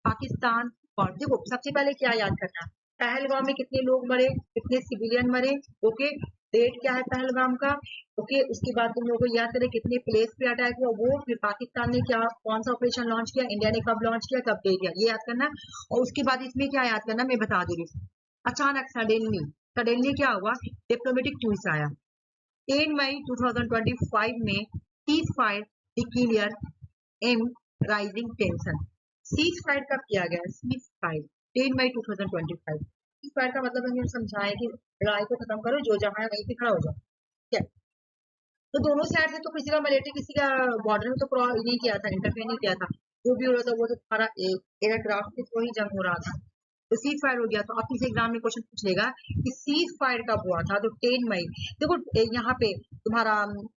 पाकिस्तान। और देखो सबसे पहले क्या याद करना है, पहलगाम में कितने लोग मरे, कितने सिविलियन मरे, ओके, डेट क्या है पहलगाम का, ओके, उसके बाद तुम लोगों को याद करें कितने प्लेस पे अटैक हुआ वो, फिर पाकिस्तान ने क्या कौन सा ऑपरेशन लॉन्च किया, इंडिया ने कब लॉन्च किया, कब दे दिया, ये याद करना। और उसके बाद इसमें क्या याद करना, मैं बता दे रही हूँ, अचानक सडनली सडनली क्या हुआ, डिप्लोमेटिक ट्वीट आया 10 मई 2025 में, cease fire declare amid rising tension. Cease fire कब किया गया, सीज फायर 10 मई 2025। सीज फायर का मतलब हमने समझाया कि लड़ाई को खत्म करो, जो जहां है वहीं पे खड़ा हो जाओ, ठीक है। तो दोनों साइड से तो किसी का मिलिट्री किसी का बॉर्डर में तो क्रॉस नहीं किया था, इंटरफेयर नहीं किया था, जो भी हो रहा था वो तो तुम्हारा एयरक्राफ्ट के थ्रू ही जंग हो रहा था। तो सीज फायर हो गया, तो अब किसी एग्जाम में क्वेश्चन पूछ लेगा कि सीज फायर कब हुआ था, तो 10 मई। देखो यहाँ पे तुम्हारा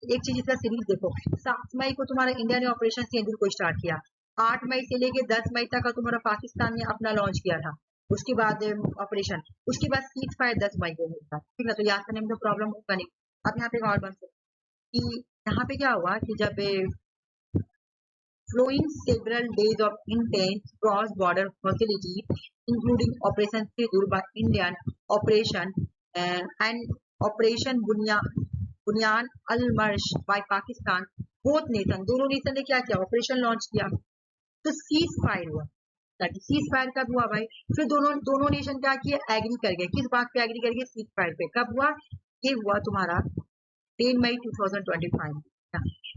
एक चीज इसका सीरीज देखो, 7 मई को तुम्हारा इंडिया ने ऑपरेशन सिंदूर को स्टार्ट किया, 8 मई से लेके 10 मई तक का तुम्हारा पाकिस्तान ने अपना लॉन्च किया था, उसके बाद ऑपरेशन, उसके बाद सीज फायर 10 मई को हुआ था, ठीक है, तो याद करने में तो प्रॉब्लम होगा नहीं। अब यहाँ पे एक और बात कि यहाँ पे क्या हुआ कि जब flowing several days of intense cross-border hostility, including Operation Sindoor by Indian Operation and Operation Bunyan al-Marsh by Pakistan, both nation, दोनों नेशन ने क्या किया, ऑपरेशन लॉन्च किया, तो सीज फायर हुआ, ताकि सीज फायर कब हुआ भाई, फिर दोनों दोनों नेशन क्या किए, एग्री कर गए, किस बात पे एग्री कर गए, सीज फायर पे, कब हुआ, ये हुआ तुम्हारा 10 मई 2025।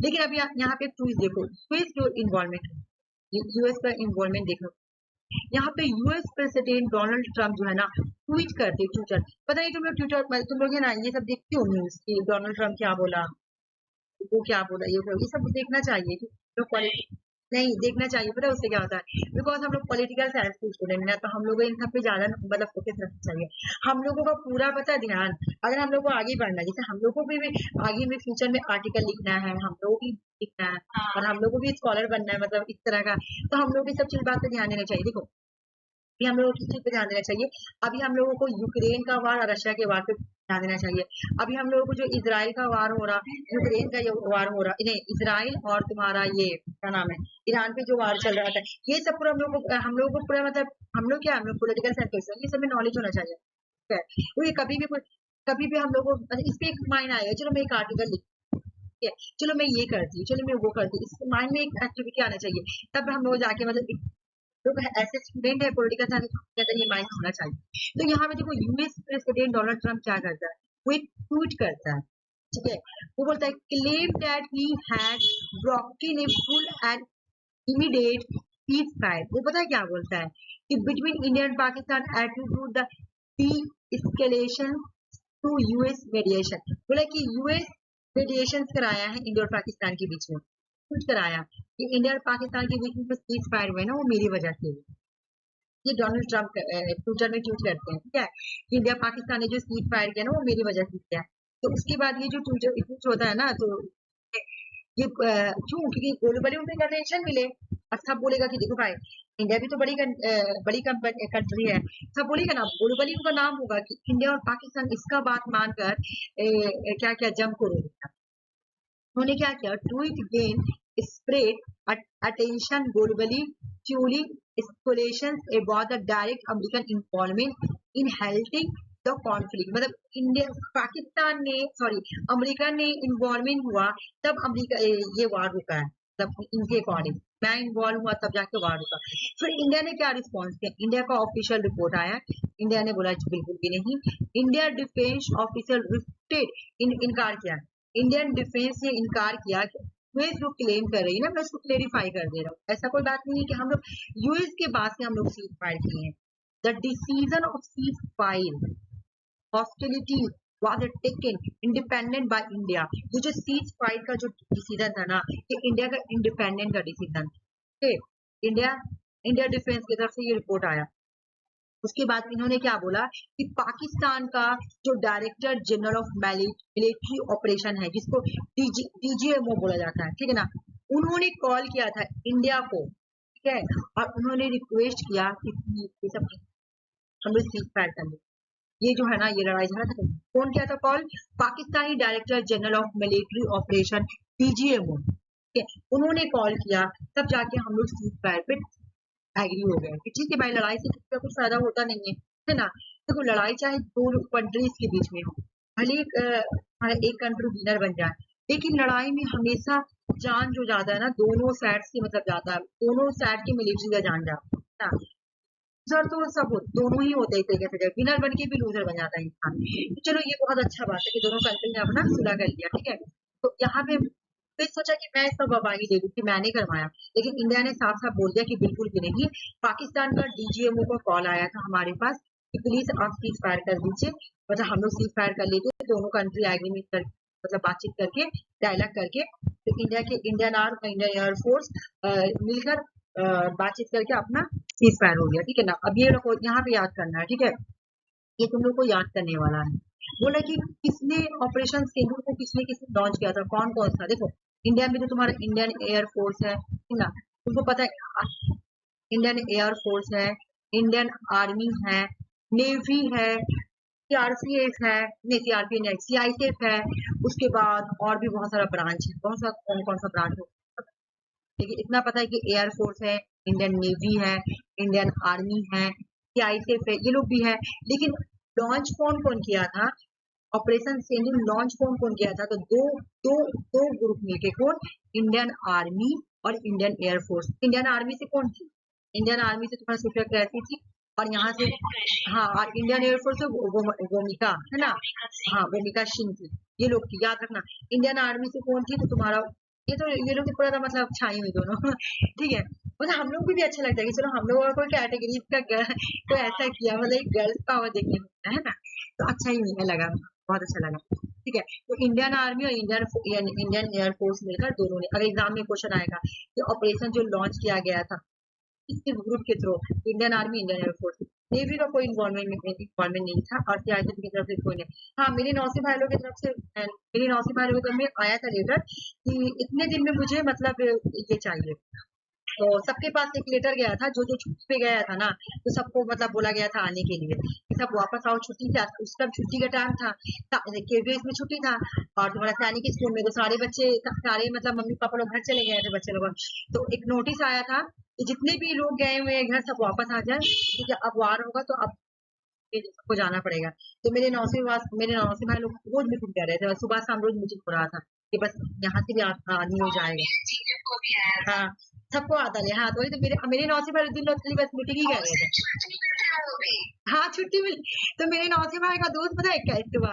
लेकिन अब यहाँ पे चूज देखो, यूएस जो इन्वॉल्वमेंट है, यूएस का इन्वॉल्वमेंट देखो, यहाँ पे यूएस प्रेसिडेंट डोनाल्ड ट्रम्प जो है ना ट्वीट करते ट्विटर, पता नहीं तुम लोग ट्विटर, तुम लोग है ना ये सब देखते हो न्यूज कि डोनाल्ड ट्रम्प क्या बोला, वो क्या बोला, ये सब देखना चाहिए कि लोग नहीं देखना चाहिए, पता है उससे क्या होता है, बिकॉज हम लोग पॉलिटिकल साइंस के स्टूडेंट ना, तो हम लोग इन सब पे ज्यादा मतलब फोकस रखना चाहिए, हम लोगों का पूरा पता ध्यान, अगर हम लोग को आगे बढ़ना, जैसे हम लोगों को भी आगे में फ्यूचर में आर्टिकल लिखना है, हम लोगों को भी लिखना है और हम लोगों को भी स्कॉलर बनना है, मतलब इस तरह का, तो हम लोग भी सब चीज बात पे ध्यान देना चाहिए। देखो अभी हम लोगों को किस चीज पे ध्यान देना चाहिए, अभी हम लोगों को यूक्रेन का वार और रशिया के वार पे ध्यान देना चाहिए, अभी हम लोगों को जो इजराइल का वार हो रहा, यूक्रेन का ये वार हो रहा, नहीं इजराइल और तुम्हारा ये क्या नाम है, ईरान पे जो वार चल रहा था, ये सब पूरा हम लोगों को पूरा मतलब हम लोग क्या, हम लोग पोलिटिकल साइंस, ये सब में नॉलेज होना चाहिए, ठीक है, तो ये कभी भी हम लोग को मतलब इस पे एक माइंड आएगा, चलो मैं एक आर्टिकल लिख, ठीक है, चलो मैं ये करती हूँ, चलो मैं वो करती हूँ, इस माइंड में एक एक्टिविटी आना चाहिए, तब हम लोग जाके मतलब लोग ऐसे स्टूडेंट है पॉलिटिकल साइंस के अंदर ये माइंड होना चाहिए। तो यहाँ पे देखो यूएस प्रेसिडेंट डोनाल्ड ट्रम्प क्या करता है, वो एक ट्वीट करता है, ठीक है, वो बोलता है claim that he had broken a full and immediate cease fire, वो पता है क्या बोलता है कि बिटवीन इंडिया एंड पाकिस्तान एटीट्यूड the de-escalation to US mediation, बोला कि यूएस मेडिएशन कराया है इंडिया और पाकिस्तान के बीच में, कुछ कराया कि इंडिया और पाकिस्तान के बीच में जो सीज फायर हुए ना वो मेरी वजह से, ये डोनाल्ड ट्रम्प ट्विटर में ट्वीट करते हैं, ठीक है, कि इंडिया पाकिस्तान ने जो सीज फायर किया ना वो मेरी वजह से किया, तो उसके बाद ये जो ट्वीट होता है ना, तो ये क्यों, क्योंकि ग्लोबली उनको अटेंशन मिले, और सब बोलेगा कि देखो भाई इंडिया भी तो बड़ी कंट्री है, सब बोलेगा ना, ग्लोबली उनका नाम होगा कि इंडिया और पाकिस्तान इसका बात मानकर क्या क्या जंग को रोका, उन्होंने क्या किया, tweet gain spread attention globally, fueling speculations about the direct American involvement in halting the conflict, मतलब इंडिया पाकिस्तान ने सॉरी अमेरिका ने इन्वॉल्वमेंट हुआ तब अमेरिका ये वार रुका है, तब इनके अकॉर्डिंग मैं इन्वॉल्व हुआ तब जाके वार रुका, फिर इंडिया ने क्या रिस्पॉन्स किया, इंडिया का ऑफिशियल रिपोर्ट आया, इंडिया ने बोला बिल्कुल भी नहीं, इंडिया डिफेंस ऑफिसर रिफ्टेड इनकार किया, इंडियन डिफेंस ने इनकार किया, यूएस जो क्लेम कर रही है ना, मैं उसको क्लेरिफाई कर दे रहा हूँ, ऐसा कोई बात नहीं है कि हम लोग यूएस के बाद से हम लोग सीज फायर किए हैं, the decision of cease fire hostility was taken independent by India, ये जो सीज फायर का जो डिसीजन था ना, ये इंडिया का इंडिपेंडेंट का डिसीजन, ठीक, इंडिया इंडिया डिफेंस की तरफ से ये रिपोर्ट आया, उसके बाद इन्होंने क्या बोला कि पाकिस्तान का जो director general of military operation है, जिसको डीजीएमओ बोला जाता है, ठीक है ना, उन्होंने कॉल किया था इंडिया को, ठीक है, और उन्होंने रिक्वेस्ट किया कि ये सब हम लोग सीज फायर कर ले, ये जो है ना, ये लड़ाई झगड़ा खत्म। कौन किया था call? Pakistani director general of military operation, PGMO, ठीक है, उन्होंने कॉल किया, तब जाके हम लोग सीज फायर पे एग्री हो गए कि ठीक है भाई, लड़ाई से किसी का कुछ फायदा होता नहीं है ना। देखो, लड़ाई चाहे दो कंट्रीज के बीच में हो, भले एक कंट्री विनर बन जाए, लेकिन लड़ाई में हमेशा जान जो जाता है ना, दोनों साइड से मतलब जाता है, दोनों साइड की मिलिट्री का जान जाता है ना। लूजर तो सब दोनों ही होते हैं, एक तरीके से विनर बन के भी लूजर बन जाता है इंसान। तो चलो, ये बहुत अच्छा बात है कि दोनों कंट्री ने अपना सुलह कर लिया, ठीक है। तो यहाँ पे फिर सोचा कि मैं इसका गवाही दे दूं कि मैंने करवाया, लेकिन इंडिया ने साफ साफ बोल दिया कि बिल्कुल भी नहीं। पाकिस्तान का डीजीएमओ को कॉल आया था हमारे पास कि प्लीज आप सीज फायर कर दीजिए, मतलब हम लोग सीज फायर कर लेते, दोनों कंट्री एग्रीमेंट कर, मतलब बातचीत करके, डायलॉग करके, तो इंडियन एयरफोर्स मिलकर बातचीत करके अपना सीज फायर हो गया, ठीक है ना। अब ये लोग यहाँ पे याद करना है, ठीक है, ये तुम लोग को याद करने वाला है। बोला कि किसने ऑपरेशन सिंदूर को किसने किसने लॉन्च किया था, कौन कौन सा। देखो, इंडिया में तो तुम्हारा इंडियन एयरफोर्स है, ठीक ना, तुमको पता है इंडियन एयरफोर्स है, इंडियन आर्मी है, नेवी है, सीआरपीएफ है, नहीं सीआरपीएफ नहीं, सीआईएसएफ है, उसके बाद और भी बहुत सारा ब्रांच है, बहुत सारा कौन कौन सा ब्रांच है, लेकिन इतना पता है कि एयरफोर्स है, इंडियन नेवी है, इंडियन आर्मी है, सीआईएसएफ है, ये लोग भी है। लेकिन लॉन्च कौन कौन किया था, ऑपरेशन सिंदूर लॉन्च कौन कौन किया था, तो दो दो दो ग्रुप मिलके, कौन? इंडियन आर्मी और इंडियन एयरफोर्स। इंडियन आर्मी से कौन थी? इंडियन आर्मी से तुम्हारा सुप्रिया कैसी थी, और यहाँ से हाँ, और इंडियन एयरफोर्स से भूमिका है ना, हाँ भूमिका सिंह थी, ये लोग की याद रखना। इंडियन आर्मी से कौन थी, तो तुम्हारा ये लोग तो पूरा मतलब छाई हुई दोनों ठीक है। मतलब हम लोग को भी अच्छा लगता है कि चलो हम लोग कोई कैटेगरी का कोई ऐसा किया, मतलब गर्ल्स पावर देखने को मिलता है ना, तो अच्छा ही लगा, बहुत अच्छा लगा, ठीक है। तो इंडियन आर्मी और इंडियन एयरफोर्स मिलकर दोनों ने, अगर एग्जाम में क्वेश्चन आएगा कि ऑपरेशन जो लॉन्च किया गया था किसके ग्रुप के through, Indian army Indian air force, navy का कोई इन्वॉल्वमेंट नहीं था, और सीआईएसएफ की तरफ से कोई नहीं। हाँ, मेरे नौसेना भाई लोग की तरफ से, मेरे नौसेना भाई लोगों की तरफ में आया था लेटर कि इतने दिन में मुझे मतलब ये चाहिए, तो सबके पास एक लेटर गया था, जो जो छुट्टी पे गया था ना, तो सबको मतलब बोला गया था आने के लिए कि सब वापस आओ, छुट्टी था उस टाइम, छुट्टी का टाइम था, केवीएस में छुट्टी था, और तुम्हारा सैनिक स्कूल में तो सारे बच्चे, सारे मतलब मम्मी पापा लोग घर चले गए थे बच्चे लोग। तो एक नोटिस आया था कि जितने भी लोग गए हुए हैं घर, सब वापस आ जाए, ठीक है, अब वार होगा तो अब सबको जाना पड़ेगा। तो मेरे नौसे भाई लोग रोज मीटिंग कर रहे थे, और सुबह शाम रोज मीटिंग हो रहा था कि बस यहाँ से भी आदमी हो जाएगा, हाँ सबको आता है, हाँ, तो वही तो मेरे नौसे भाई दिन रात बस मीटिंग ही कर रहे थे। हाँ, छुट्टी मिली। तो मेरे नौसे भाई का दोस्त पता है कैसे हुआ,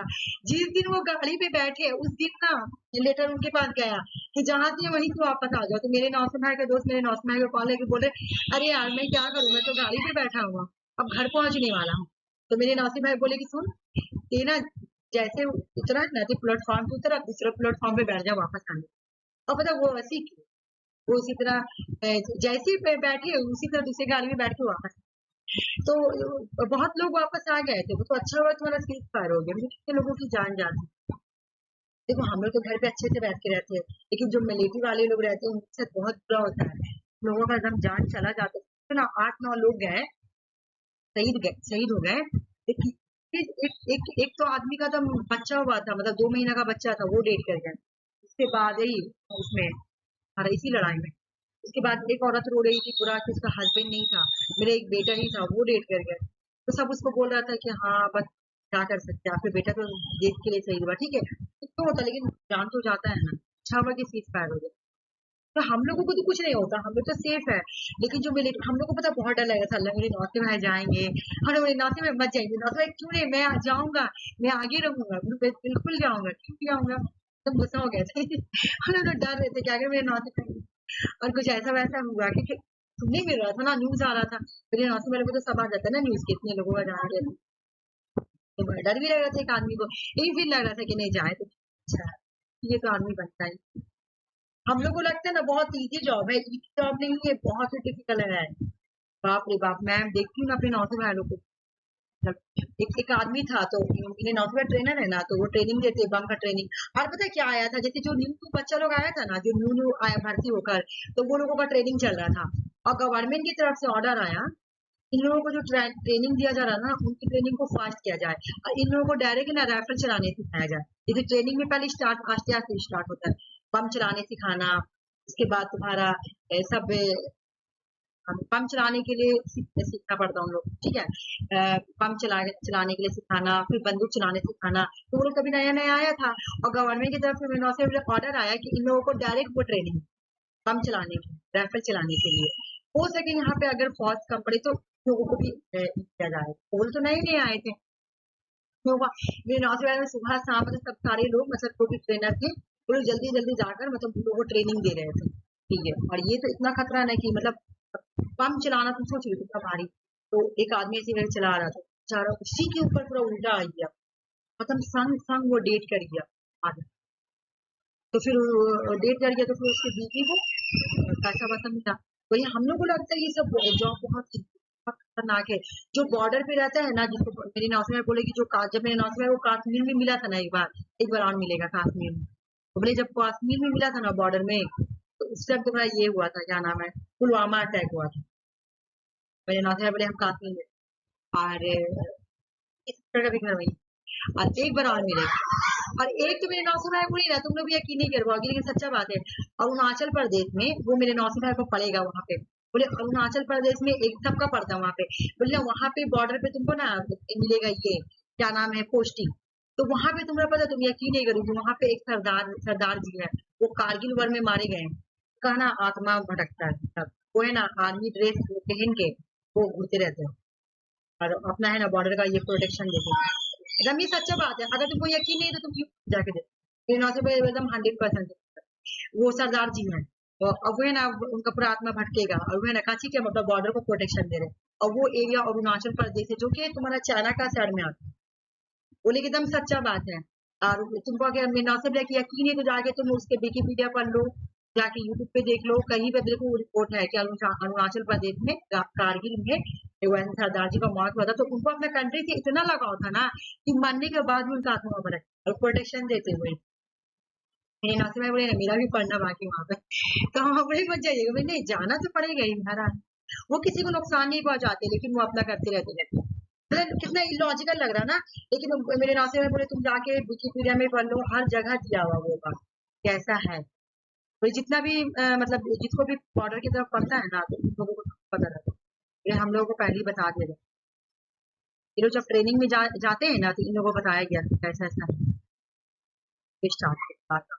जिस दिन वो गाड़ी पे बैठे उस दिन ना लेटर उनके पास गया कि जहां से वहीं से वापस आ जाओ। तो मेरे नौसे भाई का दोस्त मेरे नौसे भाई को कॉल करके बोले, अरे यार मैं क्या करूं, मैं तो गाड़ी पे बैठा हुआ, अब घर पहुंचने वाला हूँ। तो मेरे नौसे भाई बोले कि सुन, ये ना जैसे उतरा ना, तो प्लेटफॉर्म पे उतरा, दूसरे प्लेटफॉर्म पे बैठ जा वापस आने। और पता वो वैसी वो उसी तरह जैसे ही बैठे उसी तरह दूसरी गाड़ी में बैठ के वापस। तो बहुत लोग वापस आ गए थे, तो अच्छा हुआ तुम्हारा सीज फायर हो गया, मुझे कितने लोगों की जान जाती। देखो हम लोग तो घर पे अच्छे से बैठ के रहते हैं, लेकिन जो मिलिट्री वाले लोग रहते हैं उनके साथ बहुत बुरा होता है, लोगों का एकदम जान चला जाता है। तो ना 8-9 लोग गए, शहीद हो गए, लेकिन एक तो आदमी का तो बच्चा हुआ था, मतलब 2 महीना का बच्चा था, वो डेट कर गया। उसके बाद ही उसमें हमारा इसी लड़ाई में, उसके बाद एक औरत रो रही थी पूरा कि उसका हस्बैंड नहीं था, मेरा एक बेटा ही था, वो डेट कर गया। तो सब उसको बोल रहा था कि हाँ बस क्या कर सकते हैं, आपके बेटा तो देश के लिए शहीद हुआ, ठीक है, तो होता, लेकिन जान तो जाता है ना। अच्छा हुआ कि सीज फायर हो गया, तो हम लोगों को तो कुछ नहीं होता, हम लोग तो सेफ है। लेकिन जो मिलिट्री, हम लोग को पता बहुत डर लगा था, अल्लाह मेरे नौसे भाई जाएंगे, हम लोग नौसे में मत जाएंगे, नौसे भाई क्यों नहीं, मैं जाऊंगा, मैं आगे रहूंगा, बिल्कुल जाऊंगा, क्यों जाऊंगा, सब गुस्सा हो गए थे हम लोग तो डर रहे थे कि अगर मेरे नौसे भाई और कुछ ऐसा वैसा हुआ, क्योंकि सुनने मिल रहा था ना, न्यूज आ रहा था, मेरे नौसे वाले को तो सब आ जाता है ना न्यूज, कितने लोगों का जा रहे थे, तो डर भी लग रहा था एक आदमी को, लेकिन फिर लग रहा था कि नहीं जाए तो अच्छा, ये तो आदमी बनता है। हम लोग को लगता है ना बहुत इजी जॉब है, इजी जॉब नहीं है, बहुत ही डिफिकल्ट है। बाप रे बाप, मैं देखती हूँ ना अपने नौसे भाई लोग को, मतलब एक आदमी था, तो मेरे नौसे भाई ट्रेनर है ना, तो वो ट्रेनिंग देते हैं, बम का ट्रेनिंग। और पता है क्या आया था, जैसे जो न्यू बच्चा लोग आया था ना, जो न्यू आया भर्ती होकर, तो वो लोगों का ट्रेनिंग चल रहा था, और गवर्नमेंट की तरफ से ऑर्डर आया इन लोगों को जो ट्रेनिंग दिया जा रहा है ना, उनकी ट्रेनिंग को फास्ट किया जाए और इन लोगों को डायरेक्ट ना राइफल चलाने सिखाया जाए। जैसे ट्रेनिंग में पहले स्टार्ट आस्ते आस्ते स्टार्ट होता है, बम चलाने सिखाना, उसके बाद तुम्हारा सब पंप चलाने के लिए सीखना पड़ता है उन लोग, ठीक है। पंप चलाने के लिए सिखाना, फिर बंदूक चलाने सिखाना। तो वो लोग कभी नया नया आया था और गवर्नमेंट की तरफ से ऑर्डर आया कि इन लोगों को डायरेक्ट वो ट्रेनिंग पंप चलाने की, राइफल चलाने के लिए। हो सके यहाँ पे अगर फौज कम पड़े तो लोगों को भी किया जाए। वो लोग तो नए नए आए थे, होगा मेरे नौसेना में सुबह शाम मतलब सब सारे लोग मतलब जो भी ट्रेनर थे वो लोग जल्दी जल्दी जाकर मतलब उन लोगों को ट्रेनिंग दे रहे थे, ठीक है। और ये तो इतना खतरा नहीं कि मतलब पंप चलाना तुम सोच रहे कितना भारी, तो एक आदमी ऐसे करके चला रहा था बेचारा, उसी के ऊपर पूरा उल्टा आ गया, मतलब संग संग वो डेट कर गया आगे। तो फिर डेट कर गया तो फिर उसके बीवी को पैसा वैसा मिला। तो ये हम लोग को लगता है ये सब जॉब बहुत खतरनाक है। जो बॉर्डर पे रहता है ना, जिसको मेरी नौसेना बोले कि जो जब मेरे नौसेना वो कश्मीर में मिला था ना, एक बार और मिलेगा कश्मीर में, तो बोले जब कश्मीर में मिला था ना बॉर्डर में, तो उस टाइम तुम्हारा ये हुआ था, क्या नाम है, पुलवामा अटैक हुआ था। मेरे नौसेना बोले हम कश्मीर में, और इस तरह का भी घर वही, और एक बार और मिलेगा। और एक तो मेरे नौसेना भाई पूरी ना, तुम लोग भी यकीन नहीं कर पाओगे लेकिन सच्चा बात है, अरुणाचल प्रदेश में वो मेरे नौसेना भाई को पड़ेगा वहां पे। बोले अरुणाचल प्रदेश में एक सबका पड़ता है वहां पे, बोले ना वहां पे बॉर्डर पे तुमको ना मिलेगा ये क्या नाम है, पोस्टिंग। तो वहां पे तुम्हें पता, तुम यकीन नहीं करोगे, वहां पे एक सरदार जी है, वो कारगिल वार में मारे गए हैं। कहना आत्मा भटकता है सब, वो है ना आर्मी ड्रेस पहन के वो घूमते रहते हैं और अपना है ना बॉर्डर का ये प्रोटेक्शन देते हैं। एकदम ये सच्चा बात है, अगर तुमको यकीन नहीं तो तुम जाके देखो, ये नौ से एकदम 100%। वो सरदार जी हैं, तो अब वो है ना उनका पूरा आत्मा भटकेगा, और वो है ना काची के मतलब बॉर्डर को प्रोटेक्शन दे रहे हैं। और वो एरिया अरुणाचल प्रदेश है जो कि तुम्हारा चाइना का साइड में आता है। बोले कि एकदम सच्चा बात है। और तुमको अगर मैं नौसेब की यकीन है तो जाके तुम उसके विकिपीडिया पढ़ लो, जाके यूट्यूब पे देख लो, कहीं पे देखो रिपोर्ट है कि अरुणाचल प्रदेश में कारगिल में एक सरदार जी का मौत हुआ था। तो उनको अपने कंट्री से इतना लगाव था ना कि मरने के बाद भी उनका आत्मा भटक और प्रोटेक्शन देते हुए। मेरे नौसेब बोले ना मेरा भी पढ़ना बाकी वहां पे, तो हम बोले मत जाइएगा, भाई नहीं जाना तो पड़ेगा ही महाराज। वो किसी को नुकसान नहीं पहुंचाते लेकिन वो अपना करते रहते हैं। मतलब कितना इलॉजिकल लग रहा ना, लेकिन मेरे नाते में बोले तुम जाके विकिपीडिया में पढ़ लो, हर जगह दिया हुआ वो बात कैसा है। तो जितना भी मतलब जिसको भी बॉर्डर की तरफ पड़ता है ना, तो उन लोगों को पता रहता है। ये हम लोगों को पहले ही बता दिया जाए, ये लोग जब ट्रेनिंग में जाते हैं ना, तो इन लोगों को बताया गया कैसा ऐसा स्टार्ट।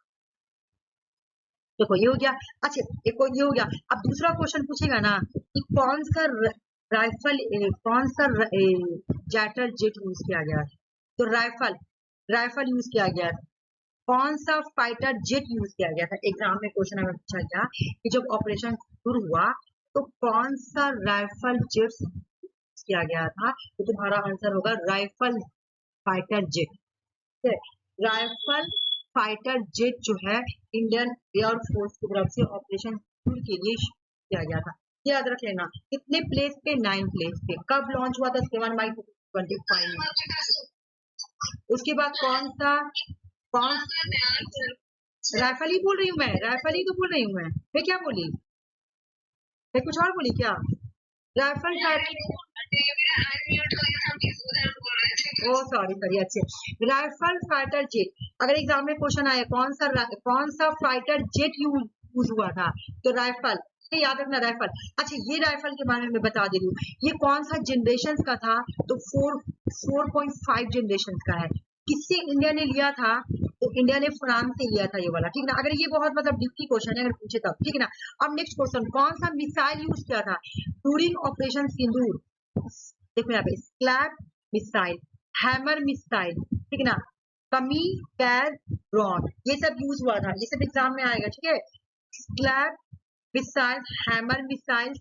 देखो ये हो गया। अच्छा एक और ये हो गया। अब दूसरा क्वेश्चन पूछेगा ना कि कौन सा जैटर जेट यूज किया गया है। तो राइफल यूज किया गया है। कौन सा फाइटर जेट यूज किया गया था, एग्जाम में क्वेश्चन हमें पूछा गया कि जब ऑपरेशन शुरू हुआ तो कौन सा राइफल जेट किया गया था। तो तुम्हारा आंसर होगा rifle fighter jet. Rifle fighter jet जो है इंडियन एयरफोर्स की तरफ से ऑपरेशन शुरू के लिए किया गया था। याद रख लेना कितने प्लेस पे, 9 प्लेस पे। कब लॉन्च हुआ था, 7 मई 2025 में। उसके बाद कौन राइफल ही बोल रही हूँ मैं, राइफल ही तो बोल रही हूँ मैं क्या बोली, मैं कुछ और बोली क्या। राइफल ओ सॉरी अच्छे। राइफल फाइटर जेट, अगर एग्जाम में क्वेश्चन आया कौन सा फाइटर जेट यूज हुआ था, तो राइफल, याद रखना राइफल। अच्छा ये राइफल के बारे में बता दे रही हूँ, ये कौन सा जनरेशन का था, तो 4.5 जनरेशन का है। किससे इंडिया ने लिया था, तो इंडिया ने फ्रांस से लिया था ये वाला, ठीक ना। अगर ये बहुत मतलब डीप की क्वेश्चन है अगर पूछे तब, ठीक है ना। अब नेक्स्ट क्वेश्चन, कौन सा मिसाइल यूज किया था ड्यूरिंग ऑपरेशन सिंदूर। देखो यहाँ पे स्लैब मिसाइल, हैमर मिसाइल, ठीक है ना, कमी कैद ड्रोन, ये सब यूज हुआ था, ये सब एग्जाम में आएगा, ठीक है। स्लैब मिसाइल, हैमर मिसाइल,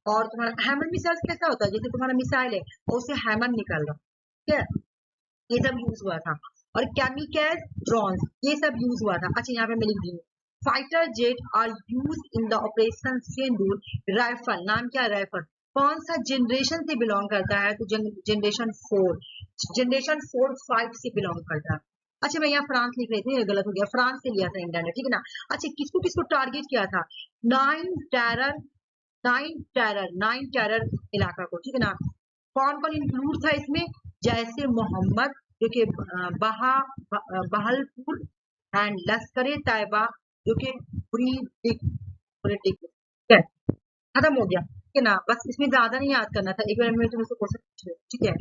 और तुम्हारा हैमर मिसाइल कैसा होता है, जैसे तुम्हारा मिसाइल है और उससे हैमर निकल रहा, ठीक है, ये सब यूज हुआ था। और कैमिकैज ड्रोन, ये सब यूज हुआ था। अच्छा यहाँ पे मैं लिख दी, fighter jet are use in the operation Sindoor. Rifle, नाम क्या है राइफल, कौन सा जनरेशन से बिलोंग करता है, तो जनरेशन 5 से बिलोंग करता है। अच्छा मैं यहाँ फ्रांस लिख रही थी, गलत हो गया, फ्रांस से लिया था इंडिया ने, ठीक है ना। अच्छा किसको किसको टारगेट किया था, 9 टेरर नाइन टेरर इलाका को, ठीक है ना। कौन कौन इंक्लूड था इसमें, जैसे मोहम्मद जो कि बहलपुर एंड लश्कर तैयबा जो कि खत्म हो गया, ठीक है ना। बस इसमें ज्यादा नहीं याद करना था, एक बार मैं तुमसे क्वेश्चन पूछ रही हूँ, ठीक है।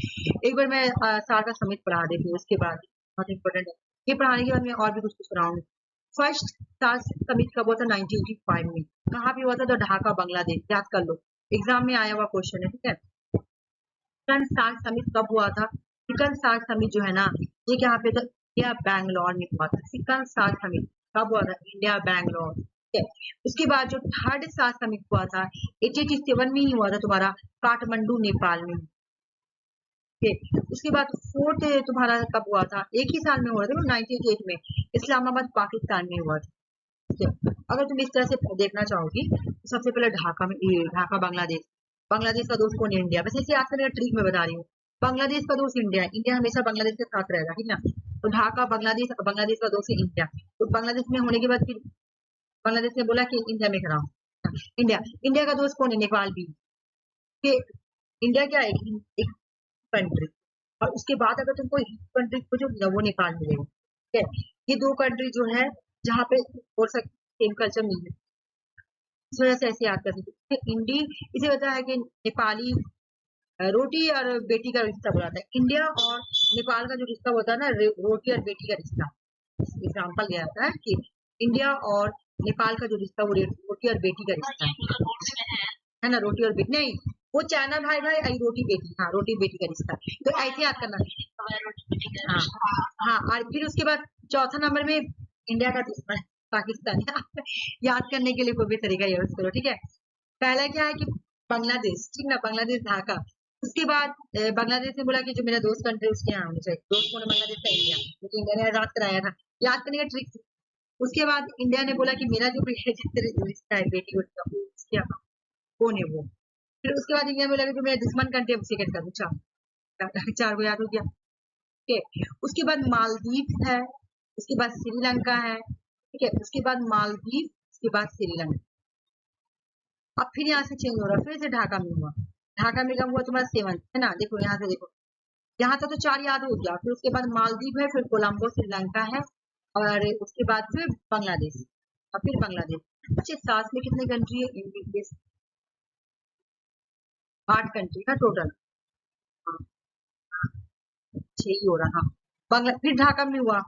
एक बार मैं सार का समिट पढ़ा देती हूँ, उसके बाद बहुत इंपॉर्टेंट है ये पढ़ाने के बाद मैं और भी कुछ पढ़ाऊंगी। फर्स्ट सार समिट कब हुआ था, 1985 में। कहाँ पे हुआ था, तो ढाका बांग्लादेश, याद कर लो, एग्जाम में आया हुआ क्वेश्चन है, ठीक है। सेकंड सार्क समिट कब हुआ था, सेकंड सार्क समिट जो है ना, ये कहाँ पे था, इंडिया बैंगलोर में हुआ था। सेकंड सार्क समिट कब हुआ था, इंडिया बैंगलोर, ठीक है। उसके बाद जो थर्ड सार्क समिट हुआ था 1887 में ही हुआ था तुम्हारा, काठमांडू नेपाल में, ठीक है। उसके बाद फोर्थ तुम्हारा कब हुआ था, एक ही साल में हुआ था, 1988 में, इस्लामाबाद पाकिस्तान में हुआ था, ठीक है। अगर तुम इस तरह से देखना चाहोगी तो सबसे पहले ढाका में, ढाका बांग्लादेश, बांग्लादेश का दोस्त कौन है, इंडिया। बस ऐसे आपको मेरा ट्रिक में बता रही हूँ, बांग्लादेश का दोस्त इंडिया है, इंडिया हमेशा बांग्लादेश के साथ रहेगा, ठीक ना। तो ढाका बांग्लादेश, बांग्लादेश का दोस्त है इंडिया। तो बांग्लादेश में होने के बाद फिर बांग्लादेश ने बोला कि इंडिया में कराओ, इंडिया, इंडिया का दोस्त कौन है, नेपाल भी, कि इंडिया क्या है, एक कंट्री, और उसके बाद अगर तुमको कंट्री को जो वो नेपाल मिलेगा, ठीक है। ये दो कंट्री जो है जहाँ पे बोल सकते सेम कल्चर मिल है, इस वजह से ऐसे याद कर सकते इंडी, इसे वजह है कि नेपाली रोटी और बेटी का रिश्ता बुलाता है, इंडिया और नेपाल का जो रिश्ता होता है ना, रोटी और बेटी का रिश्ता, एग्जाम्पल दिया जाता है कि इंडिया और नेपाल का जो रिश्ता वो रोटी और बेटी का रिश्ता है ना, रोटी और बेटी नहीं, वो चाइना भाई भाई, आई रोटी बेटी, हाँ रोटी बेटी का रिश्ता, तो ऐसे याद करना। हाँ हाँ, और फिर उसके बाद चौथा नंबर में इंडिया का दुश्मन पाकिस्तान याद करने के लिए कोई भी तरीका यूज करो, ठीक है। पहला क्या है कि बांग्लादेश, ठीक ना, बांग्लादेश ढाका। उसके बाद बांग्लादेश ने बोला कि जो मेरा दोस्त कंट्री उसके यहाँ होना चाहिए, दोस्त कौन है, बांग्लादेश का, इंडिया, क्योंकि इंडिया ने आजाद कराया था, याद करने का ट्रिक। उसके बाद इंडिया ने बोला कि मेरा जो रिश्ता है बेटी उसके यहाँ कौन है वो। फिर उसके बाद इंडिया में बोला कि जो मेरा दुश्मन कंट्री है उसे कट कर, चार को याद हो गया, ठीक है। उसके बाद मालदीव है, उसके बाद श्रीलंका है, ठीक है। उसके बाद मालदीव, उसके बाद श्रीलंका, अब फिर यहाँ से चेंज हो रहा है, फिर से ढाका में हुआ, ढाका में कब हुआ तुम्हारा, सेवन, है ना। देखो यहाँ से, देखो यहाँ तक तो चार याद हो गया, फिर उसके बाद मालदीव है, फिर कोलंबो श्रीलंका है, और उसके बाद फिर बांग्लादेश, और फिर बांग्लादेश। अच्छा, साथ में कितने कंट्री है, 8 कंट्री का टोटल, छह ही हो रहा, हाँ। फिर ढाका में हुआ,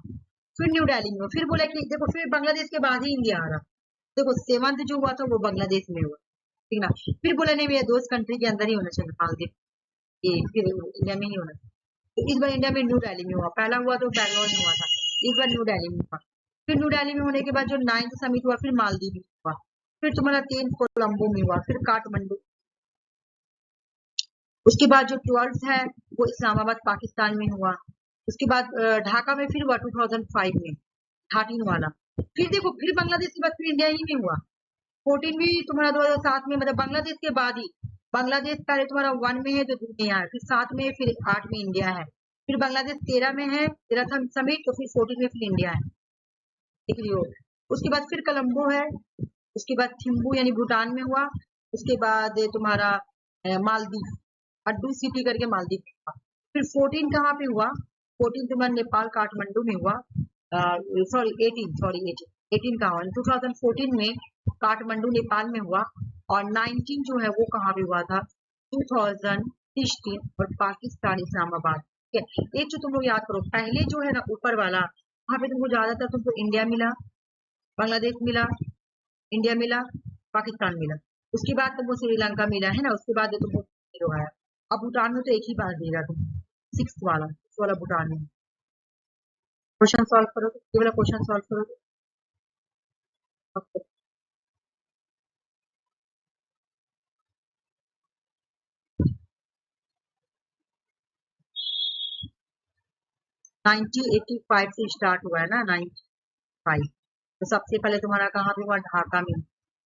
फिर न्यू दिल्ली में हुआ, फिर बोला कि देखो फिर बांग्लादेश के बाद ही इंडिया आ रहा, देखो सेवंथ जो हुआ था वो बांग्लादेश में हुआ, ठीक ना। फिर बोला नहीं भैया दोस्त कंट्री के अंदर ही होना चाहिए मालदीव, ये फिर इंडिया में ही होना चाहिए। तो इस बार इंडिया में न्यू दिल्ली में हुआ, पहला हुआ तो बैंगलोर में हुआ था, इस बार न्यू दिल्ली में हुआ। फिर न्यू दिल्ली में होने के बाद जो 9th समिट हुआ, फिर मालदीव में हुआ, फिर तुम्हारा 10th कोलंबो में हुआ, फिर काठमांडू। उसके बाद जो 12th है वो इस्लामाबाद पाकिस्तान में हुआ। उसके बाद ढाका में फिर हुआ 2005 में, 13 वाला। फिर देखो फिर बांग्लादेश के बाद फिर इंडिया ही में हुआ, 14 भी तुम्हारा 2007 में, मतलब बांग्लादेश के बाद ही, बांग्लादेश पहले तुम्हारा 1 में है तो 2 में है, फिर 7 में, फिर 8 में इंडिया है, फिर बांग्लादेश 13 में है, 13 समेत, तो फिर 14 में फिर इंडिया है, देख लियो। उसके बाद फिर कोलंबो है, उसके बाद थिम्बू यानी भूटान में हुआ, उसके बाद तुम्हारा मालदीव, अड्डू सिटी करके मालदीव में हुआ। फिर 14 कहाँ पे हुआ, 14 तुम्हारा नेपाल काठमांडू में हुआ, सॉरी 18 कहाँ हुआ, 2014 में काठमांडू नेपाल में हुआ, और 19 जो है वो कहाँ पे हुआ था, 2016 और पाकिस्तान इस्लामाबाद, ठीक है। एक जो तुम लोग याद करो, पहले जो है ना ऊपर वाला, वहां पे तुमको ज्यादातर तुमको इंडिया मिला, बांग्लादेश मिला, इंडिया मिला, पाकिस्तान मिला, उसके बाद तुमको श्रीलंका मिला, है ना। उसके बाद तुमको जीरो आया। अब भूटान में तो एक ही बार देगा तुम, 6th वाला भूटान में। क्वेश्चन सॉल्व करो, ये वाला क्वेश्चन सॉल्व करो। 1985 से स्टार्ट हुआ है ना, 95। तो सबसे पहले तुम्हारा कहाँ पे हुआ, ढाका में,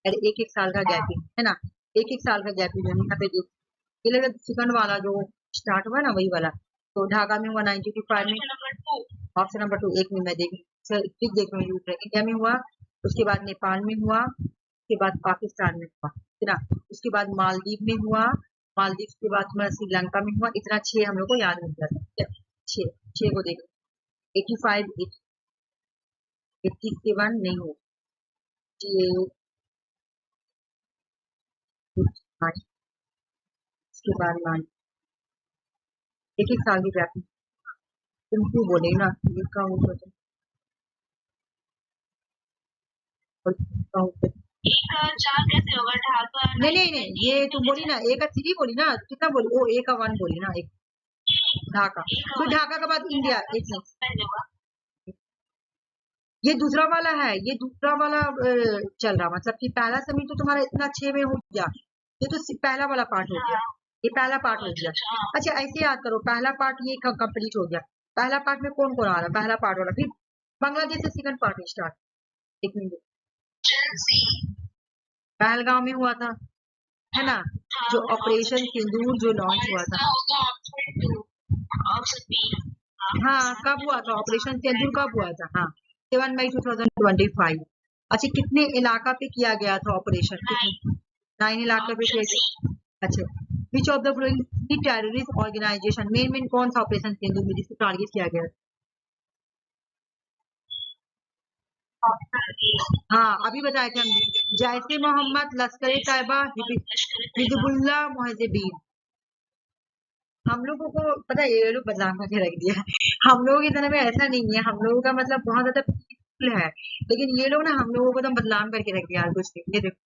अरे एक एक साल का गैपिंग है ना, एक एक साल का गैपिंग है यहाँ पे, ये लगा सेकंड वाला जो स्टार्ट हुआ ना वही वाला। तो ढाका में हुआ 1985 में, ऑप्शन नंबर 2, एक में मैं देख ठीक देख रही हूँ, इंडिया में हुआ, उसके बाद नेपाल में हुआ, उसके बाद पाकिस्तान में हुआ, है ना। उसके बाद मालदीव में हुआ, मालदीव के बाद तुम्हारा श्रीलंका में हुआ। इतना 6 हम लोग को याद हो गया। ठीक है, 6 को देखो, 85, 87 नहीं हो, उसके बाद मान एक साल की गैप। तुम क्यों बोले ना इसका नहीं नहीं नहीं, ये तुम बोली ना ए का 3 बोली ना, कितना बोली? ओ ए का 1 बोली ना, एक ढाका, फिर ढाका के बाद इंडिया। एक मिनट, ये दूसरा वाला है, ये दूसरा वाला चल रहा, मतलब कि पहला समिट तो तुम्हारा इतना 6 में हो गया, ये तो पहला वाला पार्ट हो गया, ये पहला पार्ट हो गया। अच्छा ऐसे याद करो, पहला पार्ट ये कंप्लीट हो गया, पहला पार्ट में कौन कौन आ रहा है? पहला पार्ट वाला, फिर बांग्लादेश से सेकंड पार्ट स्टार्ट। एक मिनट, पहलगांव में हुआ था, है ना, जो ऑपरेशन सिंदूर जो लॉन्च हुआ था। हाँ, कब हुआ था ऑपरेशन सिंदूर, कब हुआ था? हाँ, 7 मई 2025। अच्छा, कितने इलाका पे किया गया था ऑपरेशन? 9 इलाका पे किया गया। अच्छा, which of the following terrorist organisation, main कौन सा ऑपरेशन सिंदूर में जिसको टारगेट किया गया? हाँ, अभी बताए थे हम, जैसे मोहम्मद, लश्कर तैयबा, हिजबुल्लाह मुजाहिदीन। हम लोगों को पता है, ये लोग बदनाम करके रख दिया। हम लोगों की तरह में ऐसा नहीं है, हम लोगों का मतलब बहुत ज्यादा पीसफुल है, लेकिन ये लोग ना हम लोगों को तो बदनाम करके रख दिया कुछ नहीं। ये देखो,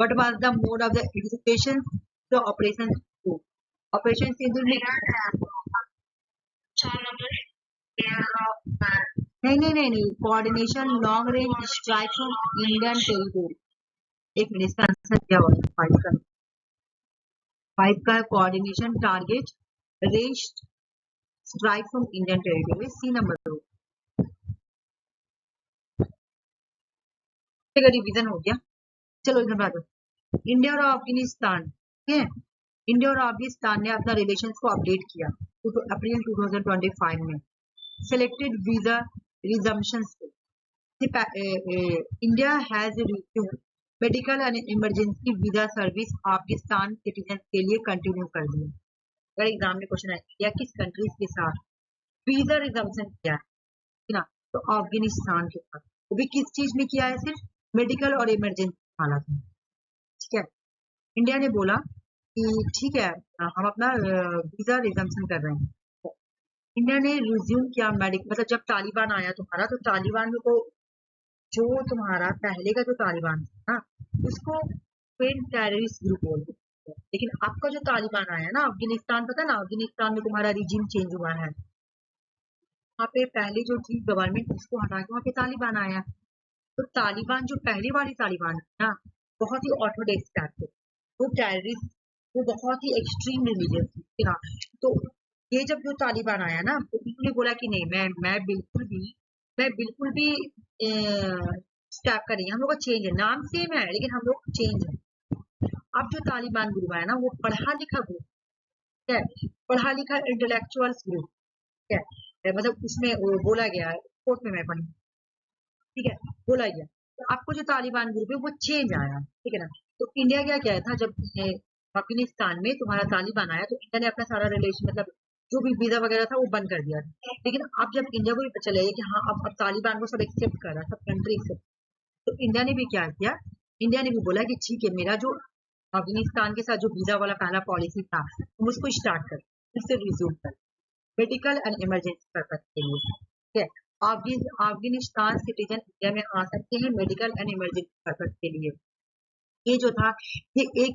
what was the mode of the execution the operation Sindoor? Operation Sindoor में नहीं, coordination long range strike from Indian territory. एक मिनट, इसका आंसर क्या होगा? 5 का coordination target range strike from Indian territory, C number दो का रिवीजन हो गया। चलो इधर बात, इंडिया और अफगानिस्तान, ठीक है, इंडिया और अफगानिस्तान ने अपना रिलेशन को अपडेट किया अप्रैल 2025 में। Selected visa resumption, India has resumed medical and emergency visa service Afghanistan citizen के लिए कंटिन्यू कर दिया। अगर एग्जाम में क्वेश्चन है, इंडिया किस कंट्रीज के साथ वीजा रिजम्पशन किया है ना, तो अफगानिस्तान के साथ, वो भी किस चीज में किया है? सिर्फ मेडिकल और इमरजेंसी हालत में। ठीक है, इंडिया ने बोला कि ठीक है, हम अपना वीजा रिजम्पशन कर रहे हैं। इंडिया ने रिज्यूम किया मेडिकल, मतलब जब तालिबान आया तुम्हारा, तो तालिबान को, जो तुम्हारा पहले का जो तालिबान था ना, उसको टेररिस्ट ग्रुप बोलते थे, लेकिन आपका जो तालिबान आया ना अफगानिस्तान, पता ना, अफगानिस्तान में तुम्हारा रिजिम चेंज हुआ है, वहाँ पे पहले जो थी गवर्नमेंट उसको हटा के वहाँ पे तालिबान आया। तो तालिबान जो पहले वाली तालिबान थी ना, बहुत ही ऑर्थोडॉक्स टाइप थे, वो टेररिस्ट, वो बहुत ही एक्सट्रीम रिलीजियस थी ना। तो ये जब जो तालिबान आया ना, तो उन्होंने बोला कि नहीं, मैं बिल्कुल भी स्टैप का नहीं, हम लोग का चेंज है, नाम सेम है लेकिन हम लोग चेंज है। अब जो तालिबान ग्रुप है ना, वो पढ़ा लिखा ग्रुप है, पढ़ा लिखा इंटेलेक्चुअल्स ग्रुप है, मतलब उसमें वो बोला गया है, कोर्ट में मैं पढ़ी, ठीक है, बोला गया। तो आपको जो तालिबान ग्रुप है वो चेंज आया, ठीक है ना। तो इंडिया क्या क्या था, जब अफगानिस्तान में तुम्हारा तालिबान आया, तो इंडिया ने अपना सारा रिलेशन, मतलब जो भी वीजा वगैरह था वो बंद कर दिया था। लेकिन अब जब इंडिया को भी पता चला कि हाँ अब तालिबान को सब एक्सेप्ट कर रहा है, सब कंट्री एक्सेप्ट, तो इंडिया ने भी क्या किया, इंडिया ने भी बोला कि ठीक है, मेरा जो अफगानिस्तान के साथ जो वीजा वाला पहला पॉलिसी था, तुम उसको स्टार्ट कर, फिर से रिज्यूम कर, मेडिकल एंड इमरजेंसी पर्पज के लिए, ठीक है। अफगानिस्तान सिटीजन इंडिया में आ सकते हैं मेडिकल एंड इमरजेंसी पर्पज के लिए। ये जो था, ये एक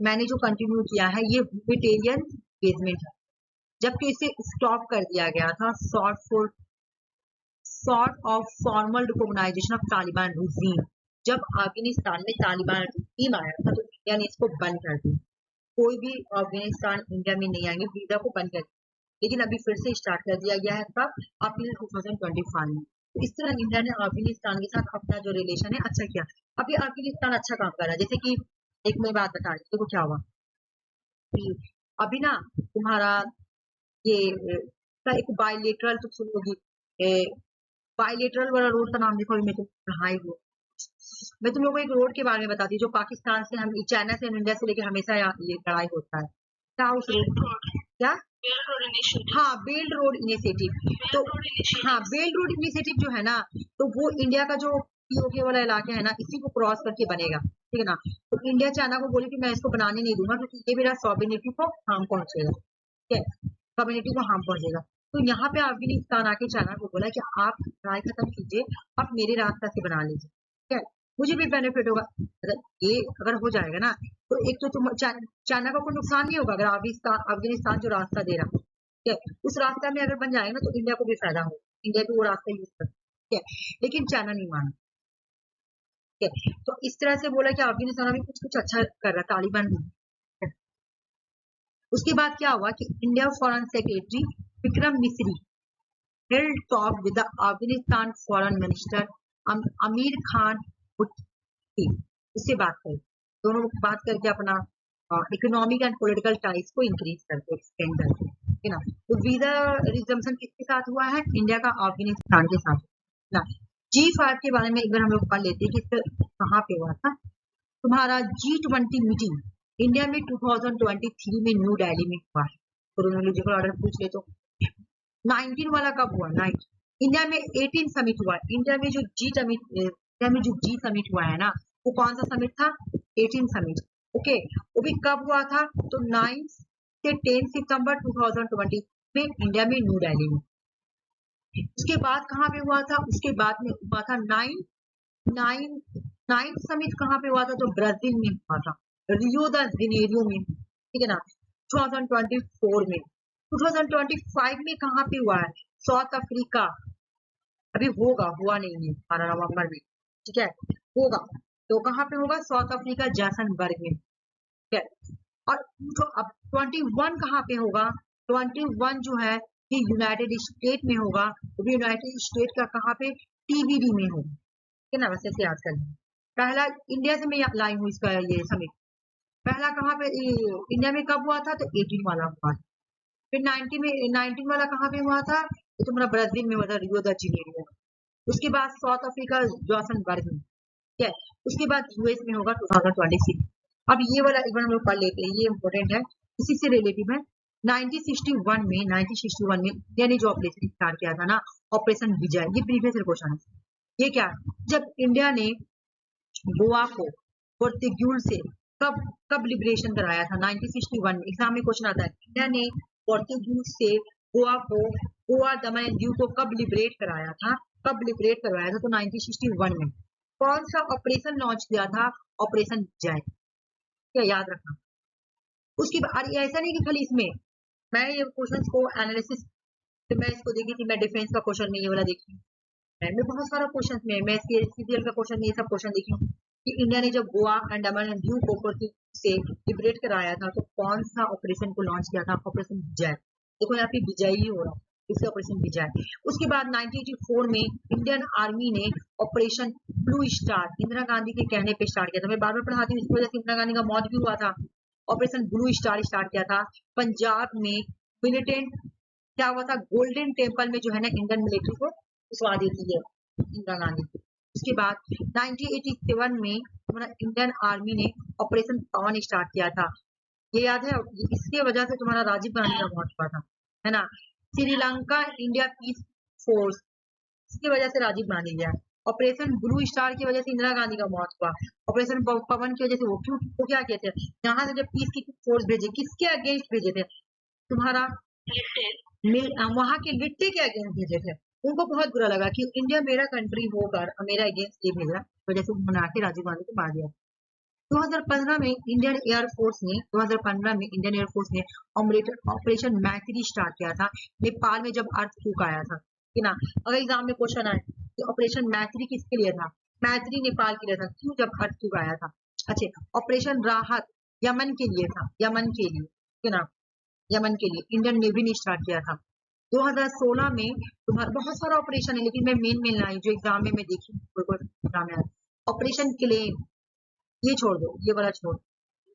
मैंने जो कंटिन्यू किया है, ये ह्यूमैनिटेरियन एंगेजमेंट है, जबकि इसे स्टॉप कर दिया गया था sort of formal recognition of Taliban regime. जब अफगानिस्तान में तालिबान रिजीम आया था, तो इंडिया ने इसको बंद कर दिया, कोई भी अफगानिस्तान इंडिया में नहीं आएंगे, वीजा को बंद कर दिया। लेकिन अभी फिर से स्टार्ट कर दिया गया है, कब? अप्रैल 2025 में। तो इस तरह इंडिया ने अफगानिस्तान के साथ अपना जो रिलेशन है अच्छा किया। अभी अफगानिस्तान अच्छा काम कर रहा है, जैसे कि एक मैं बात बता रही हूँ, देखो क्या हुआ कि अभी ना तुम्हारा ये एक बायलेटरल, तो सुनोगी, बायलेटरल वाला रोड का नाम देखो, मैं तो पढ़ाई हो, मैं तुम लोगों को एक रोड के बारे में बताती हूँ जो पाकिस्तान से हम चाइना से इंडिया से लेके हमेशा ये लड़ाई होता है। क्या उस रोड क्या हाँ बेल्ट रोड इनिशिएटिव। तो हाँ बेल्ट रोड इनिशिएटिव जो है ना तो वो इंडिया का जो पीओके वाला इलाका है ना इसी को क्रॉस करके बनेगा, ठीक है ना। तो इंडिया चाइना को बोले कि मैं इसको बनाने नहीं दूंगा क्योंकि ये मेरा सॉवरेनिटी को हार्म पहुंचेगा, ठीक है, कम्युनिटी को हार्म पहुंचेगा। तो यहाँ पे अफगानिस्तान आके चाइना को बोला कि आप लड़ाई खत्म कीजिए, आप मेरे रास्ता से बना लीजिए, ठीक है, मुझे भी बेनिफिट होगा। अगर हो जाएगा ना तो एक तो तुम चाइना का कोई नुकसान नहीं होगा अगर अफगानिस्तान जो रास्ता दे रहा है, ठीक है, उस रास्ता में अगर बन जाएगा ना तो इंडिया को भी फायदा होगा, इंडिया भी वो रास्ता यूज कर, ठीक है, लेकिन चाइना नहीं माना, ठीक है। तो इस तरह से बोला कि अफगानिस्तान अभी कुछ कुछ अच्छा कर रहा है तालिबान भी। उसके बाद क्या हुआ कि India foreign secretary Vikram Misri held talk with the Afghanistan foreign minister अमीर खान भुट्टी, उससे बात करी, दोनों बात करके अपना इकोनॉमिक एंड पॉलिटिकल टाइज को इंक्रीज करके एक्सटेंड करके, है ना। तो वीजा रिजम्पशन किसके साथ हुआ है? इंडिया का अफगानिस्तान के साथ ना। G5 के बारे में एक बार हम लोग पढ़ लेते हैं कि कहाँ पे हुआ था। तुम्हारा G20 मीटिंग इंडिया में 2023 में न्यू दिल्ली में हुआ है। क्रोनोलॉजिकल ऑर्डर पूछ ले तो 19 वाला कब हुआ? 19 इंडिया में 18 समिट हुआ। इंडिया में जो जी समिट हुआ है ना वो कौन सा समिट था? 18 समिट, ओके। वो भी कब हुआ था? तो 9 से 10 सितंबर 2020 में इंडिया में न्यू दिल्ली में। उसके बाद कहाँ पे हुआ था? उसके बाद में हुआ था 9 समिट कहाँ पे हुआ था? तो ब्राजील में हुआ था, रियो द जेनेरियो में, ठीक है ना, 2024 में। 2025 में कहाँ पे हुआ है? साउथ अफ्रीका, अभी होगा, हुआ नहीं है, 12 नवंबर में, ठीक है, होगा। तो कहाँ पे होगा? साउथ अफ्रीका जैसनबर्ग में, ठीक है। और अब 21 कहाँ पे होगा? 21 जो है ये यूनाइटेड स्टेट में होगा, वो भी यूनाइटेड स्टेट का कहाँ पे? TBD में होगा, ठीक है ना, वैसे से याद कर। पहला इंडिया से मैं लाई हूँ इसका ये समिट, पहला कहाँ पे इंडिया में कब हुआ था? तो 18 वाला हुआ था। फिर 19 वाला कहाँ पे हुआ था? ये तुम्हारा ब्राजील में हुआ था, रियो द जेनेरियो। उसके बाद साउथ अफ्रीका जॉसनबर्ग में, ठीक है। उसके बाद यूएस में होगा 2026। अब ये वाला एक बार हम लोग पढ़ लेते हैं, ये इंपॉर्टेंट है, इसी से रिलेटिव है। 1961 में इंडिया ने जो ऑपरेशन स्टार्ट किया था ना, ऑपरेशन विजय, ये प्रीवियस क्वेश्चन है। ये क्या? जब इंडिया ने गोवा को पोर्तुगीज से कब कब लिबरेशन कराया था? 1961 में। एग्जाम में क्वेश्चन आता है इंडिया ने पोर्तुगीज से गोवा दमन एंड दीव को कब लिबरेट कराया था? कब लिबरेट करवाया था? तो 1961 में। कौन सा ऑपरेशन लॉन्च किया था? ऑपरेशन विजय, क्या याद रखना। उसकी बाद ऐसा नहीं कि खाली इसमें मैं ये क्वेश्चन को एनालिसिस मैं इसको देखी थी, मैं डिफेंस का क्वेश्चन में ये वाला देखी, मैं बहुत सारा क्वेश्चन में मैं सीजीएल का क्वेश्चन ये सब क्वेश्चन देखी कि इंडिया ने जब गोवा अंडमान एंड दीव को से लिबरेट कराया था तो कौन सा ऑपरेशन को लॉन्च किया था? ऑपरेशन विजय। देखो यहाँ पे विजय ही हो रहा है, इससे ऑपरेशन विजय। उसके बाद 1984 में इंडियन आर्मी ने operation blue star Indira Gandhi के कहने पे स्टार्ट किया था। मैं बार बार पढ़ाती हूँ, इस वजह से इंदिरा गांधी का मौत भी हुआ था। ऑपरेशन ब्लू स्टार स्टार्ट किया था पंजाब में। मिलिटेंट क्या हुआ था? गोल्डन टेम्पल में जो है ना इंडियन मिलिट्री को घुसवा देती है इंदिरा गांधी। उसके बाद 1987 में हमारा इंडियन आर्मी ने ऑपरेशन पवन स्टार्ट किया था, ये याद है? इसके वजह से तुम्हारा राजीव गांधी का मौत हुआ था, है ना। श्रीलंका इंडिया पीस फोर्स, इसकी वजह से राजीव गांधी गया। ऑपरेशन ब्लू स्टार की वजह से इंदिरा गांधी का मौत हुआ। ऑपरेशन पवन की वजह से वो क्या कहते हैं, यहाँ से जब पीस की फोर्स भेजे, किसके अगेंस्ट भेजे थे? तुम्हारा वहां के लिट्टे के अगेंस्ट भेजे थे। उनको बहुत बुरा लगा कि इंडिया मेरा कंट्री होकर मेरा अगेंस्ट ये भेजा, वजह से उन्होंने आके राजीव गांधी को मार दिया। 2015 में इंडियन एयरफोर्स ने ऑपरेशन मैत्री स्टार्ट किया था नेपाल में जब अर्थ क्यूक आया था, कि ना। अगर एग्जाम में क्वेश्चन आए कि ऑपरेशन मैत्री किसके लिए था? मैत्री नेपाल के लिए था। क्यों? जब अर्थ क्यूक आया था। अच्छा, ऑपरेशन राहत यमन के लिए था, यमन के लिए, कि ना, यमन के लिए इंडियन नेवी ने स्टार्ट किया था। 2016 में तुम्हारा बहुत सारा ऑपरेशन है, लेकिन मैं मेन लाई जो एग्जाम में मैं देखी एग्जाम में ऑपरेशन क्लेम, ये छोड़ दो, ये वाला छोड़,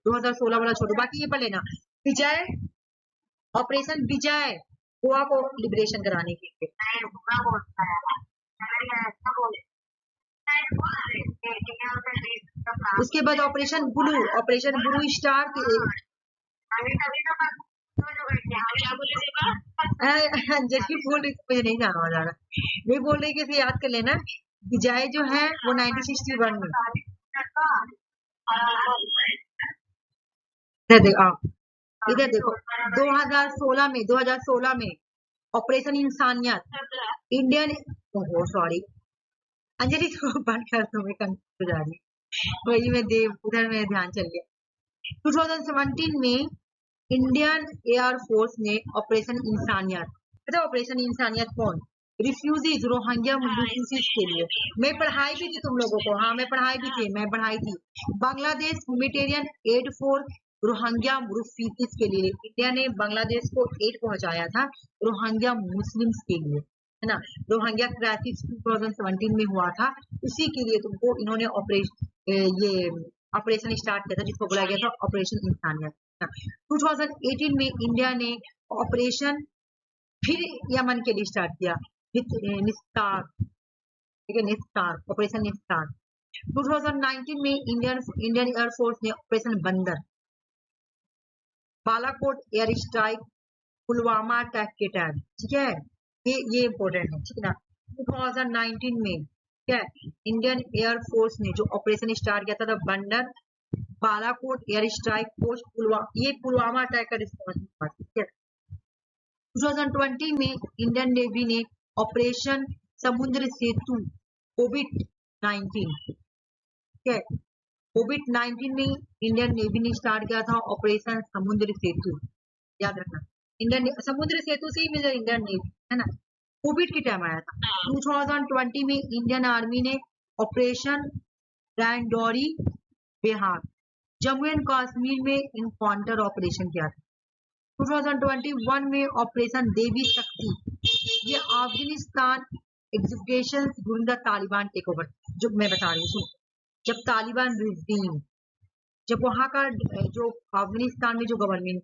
2016 वाला छोड़ दो, बाकी ये पढ़ लेना। विजय, ऑपरेशन विजय गोवा को लिबरेशन कराने के लिए। उसके बाद ऑपरेशन ब्लू स्टार अंजलि बोल रही मुझे नहीं जाना जा रहा, वे बोल रही कि याद कर लेना कि जय जो है वो 1961 में इधर देखो 2016 में ऑपरेशन इंसानियत इंडियन, ओहो सॉरी अंजलि तो बंद कर दो, मैं कंफ्यूज हो जा रही वही मैं उधर में ध्यान चल गया। 2017 में इंडियन एयर फोर्स ने ऑपरेशन इंसानियत, पता ऑपरेशन इंसानियत कौन, रिफ्यूजीज रोहिंग्या रिफ्यूजीज के लिए मैं पढ़ाई भी थी तुम लोगों को, हाँ मैं पढ़ाई थी Bangladesh humanitarian add for Rohingya refugees के लिए। इंडिया ने बांग्लादेश को एड पहुंचाया था रोहिंग्या मुस्लिम्स के लिए, है ना। रोहिंग्या क्राइसिस 2017 में हुआ था, उसी के लिए तुमको इन्होंने ऑपरेशन स्टार्ट किया था जिसको बोला गया था ऑपरेशन इंसानियत। 2018 में इंडिया ने ऑपरेशन फिर यमन के लिए स्टार्ट किया, निस्तार, ठीक है, निस्तार, ऑपरेशन निस्तार। 2019 में इंडियन एयरफोर्स ने ऑपरेशन बंदर, Balakot air strike, Pulwama attack के टाइम, ठीक है, ये इम्पोर्टेंट है, ठीक है ना। 2019 में क्या इंडियन एयरफोर्स ने जो ऑपरेशन स्टार्ट किया था बंदर, Balakot air strike post Pulwama, ये पुलवामा अटैक का रिस्पॉन्स था, ठीक है। 2020 में इंडियन नेवी ने ऑपरेशन समुद्र सेतु कोविड-19, ठीक है, कोविड-19 में इंडियन नेवी ने स्टार्ट किया था ऑपरेशन समुद्र सेतु, याद रखना इंडियन समुद्र सेतु से ही मिला इंडियन नेवी, है ना, कोविड के टाइम आया था। 2020 में इंडियन आर्मी ने operation randori Bihar, Jammu and Kashmir में इनकाउंटर ऑपरेशन किया था। 2021 में ऑपरेशन देवी शक्ति, ये Afghanistan execution during the Taliban takeover, जो मैं बता रही हूँ, जब तालिबान रिजीम, जब वहां का जो अफगानिस्तान में जो गवर्नमेंट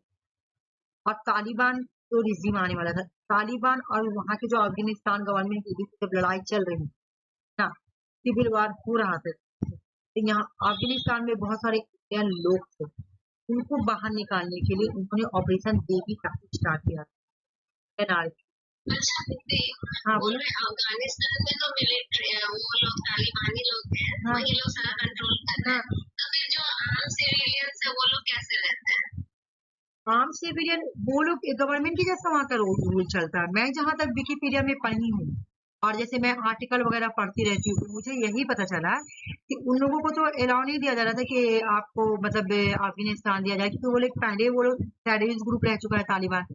और तालिबान जो रिजीम आने वाला था, तालिबान और वहां के जो अफगानिस्तान गवर्नमेंट के बीच जब लड़ाई चल रही ना, सिविल वार हो रहा था, तो यहाँ अफगानिस्तान में बहुत सारे इंडियन लोग थे, उनको बाहर निकालने के लिए उन्होंने ऑपरेशन देवी शक्ति स्टार्ट किया। हाँ बोलो। अफगानिस्तान में तो मिलिट्री वो लोग तालिबानी लोग हैं, वही लोग सारा कंट्रोल कर रहे हैं, तो फिर जो आम सिविलियंस है वो लोग कैसे रहते हैं? आम सिविलियन वो लोग गवर्नमेंट की जैसा वहाँ का रूल चलता है। मैं जहाँ तक विकिपीडिया में पढ़ी हूँ और जैसे मैं आर्टिकल वगैरह पढ़ती रहती हूँ, मुझे यही पता चला कि उन लोगों को तो अलाउ नहीं दिया जा रहा था कि आपको मतलब अफगानिस्तान दिया जाए, क्योंकि वो लोग टेररिस्ट ग्रुप रह चुका है तालिबान।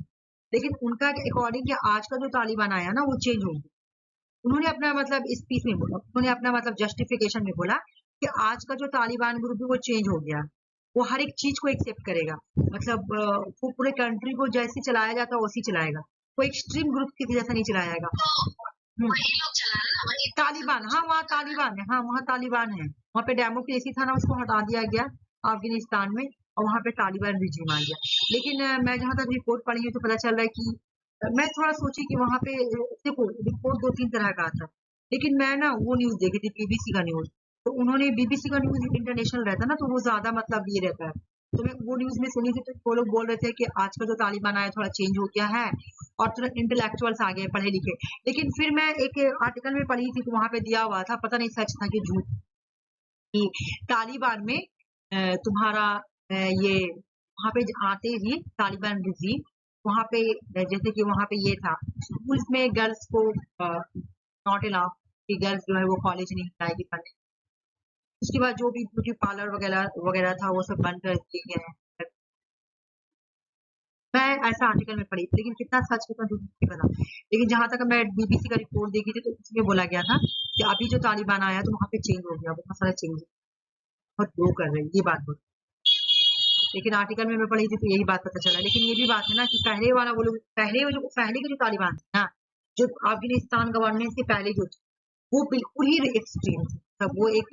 लेकिन उनका अकॉर्डिंग कि आज का जो तालिबान आया ना वो चेंज हो गया। उन्होंने अपना मतलब स्पीच में बोला, उन्होंने अपना मतलब जस्टिफिकेशन में बोला कि आज का जो तालिबान ग्रुप है वो चेंज हो गया, वो हर एक चीज को एक्सेप्ट करेगा, मतलब वो पूरे कंट्री को जैसे चलाया जाता है वैसे चलाएगा, कोई एक्सट्रीम ग्रुप की जैसा नहीं चलाया जाएगा। वही लोग चला रहे हैं, वही तालिबान, हाँ वहाँ तालिबान है, हाँ वहाँ तालिबान है, वहाँ पे डेमोक्रेसी था ना, उसको हटा दिया गया अफगानिस्तान में और वहाँ पे तालिबान रिजीम आ गया। लेकिन मैं जहाँ तक रिपोर्ट पढ़ी हूँ तो पता चल रहा है कि मैं थोड़ा सोची कि वहाँ पे देखो रिपोर्ट 2-3 तरह का आता है, लेकिन मैं ना वो न्यूज देखी थी बीबीसी का न्यूज, तो उन्होंने बीबीसी का न्यूज इंटरनेशनल रहता है ना, तो वो ज्यादा मतलब ये रहता है, तो मैं वो न्यूज में सुनी थी तो वो लोग बोल रहे थे कि आज का जो तालिबान आया थोड़ा चेंज हो गया है और थोड़ा इंटेलेक्चुअल्स आ गए पढ़े लिखे। लेकिन फिर मैं एक आर्टिकल में पढ़ी थी तो वहां पे दिया हुआ था, पता नहीं सच था कि झूठ, कि तालिबान में तुम्हारा ये वहां पे आते ही तालिबान रिजीम वहां पे जैसे कि वहां पे ये था स्कूल्स में गर्ल्स को नॉट अलाउ कि गर्ल्स जो है वो कॉलेज नहीं जाएगी पढ़ने। उसके बाद जो भी ब्यूटी पार्लर वगैरह वगैरह था वो सब बंद कर दिए गए हैं। मैं ऐसा आर्टिकल में पढ़ी, लेकिन कितना सच कितना झूठ नहीं पता। लेकिन जहां तक मैं बीबीसी का रिपोर्ट देखी थी तो उसमें बोला गया था कि अभी जो तालिबान आया तो वहां पे चेंज हो गया, बहुत सारा चेंज, बहुत ग्रो कर रही है ये बात हो। लेकिन आर्टिकल में मैं पढ़ी थी तो यही बात पता चला। लेकिन ये भी बात है ना कि पहले वाला वो लोग पहले के जो तालिबान थे ना, जो अफगानिस्तान गवर्नमेंट से पहले जो वो बिल्कुल ही एक्सट्रीम थे, तब वो एक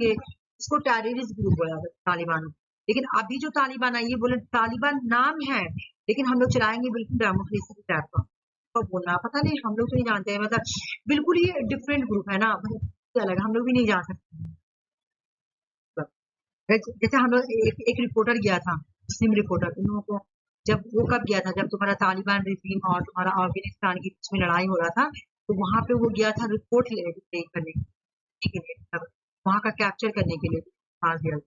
इसको टेररिस्ट ग्रुप बोला तालिबान। लेकिन अभी जो तालिबान आई है बोले तालिबान नाम है लेकिन हम लोग चलाएंगे बिल्कुल डेमोक्रेसी की टाइप का, तो बोलना पता नहीं हम लोग तो नहीं जानते हैं, मतलब बिल्कुल ही डिफरेंट ग्रुप है ना, क्या लगा, हम लोग भी नहीं जा सकते। जैसे हम लोग एक रिपोर्टर गया था, मुस्लिम रिपोर्टर, उन लोगों को जब वो कब गया था, जब तुम्हारा तालिबान रिजीम और तुम्हारा अफगानिस्तान की बीच में लड़ाई हो रहा था, तो वहां पे वो गया था रिपोर्ट करने के लिए, मतलब वहां का कैप्चर करने के लिए मार दिया।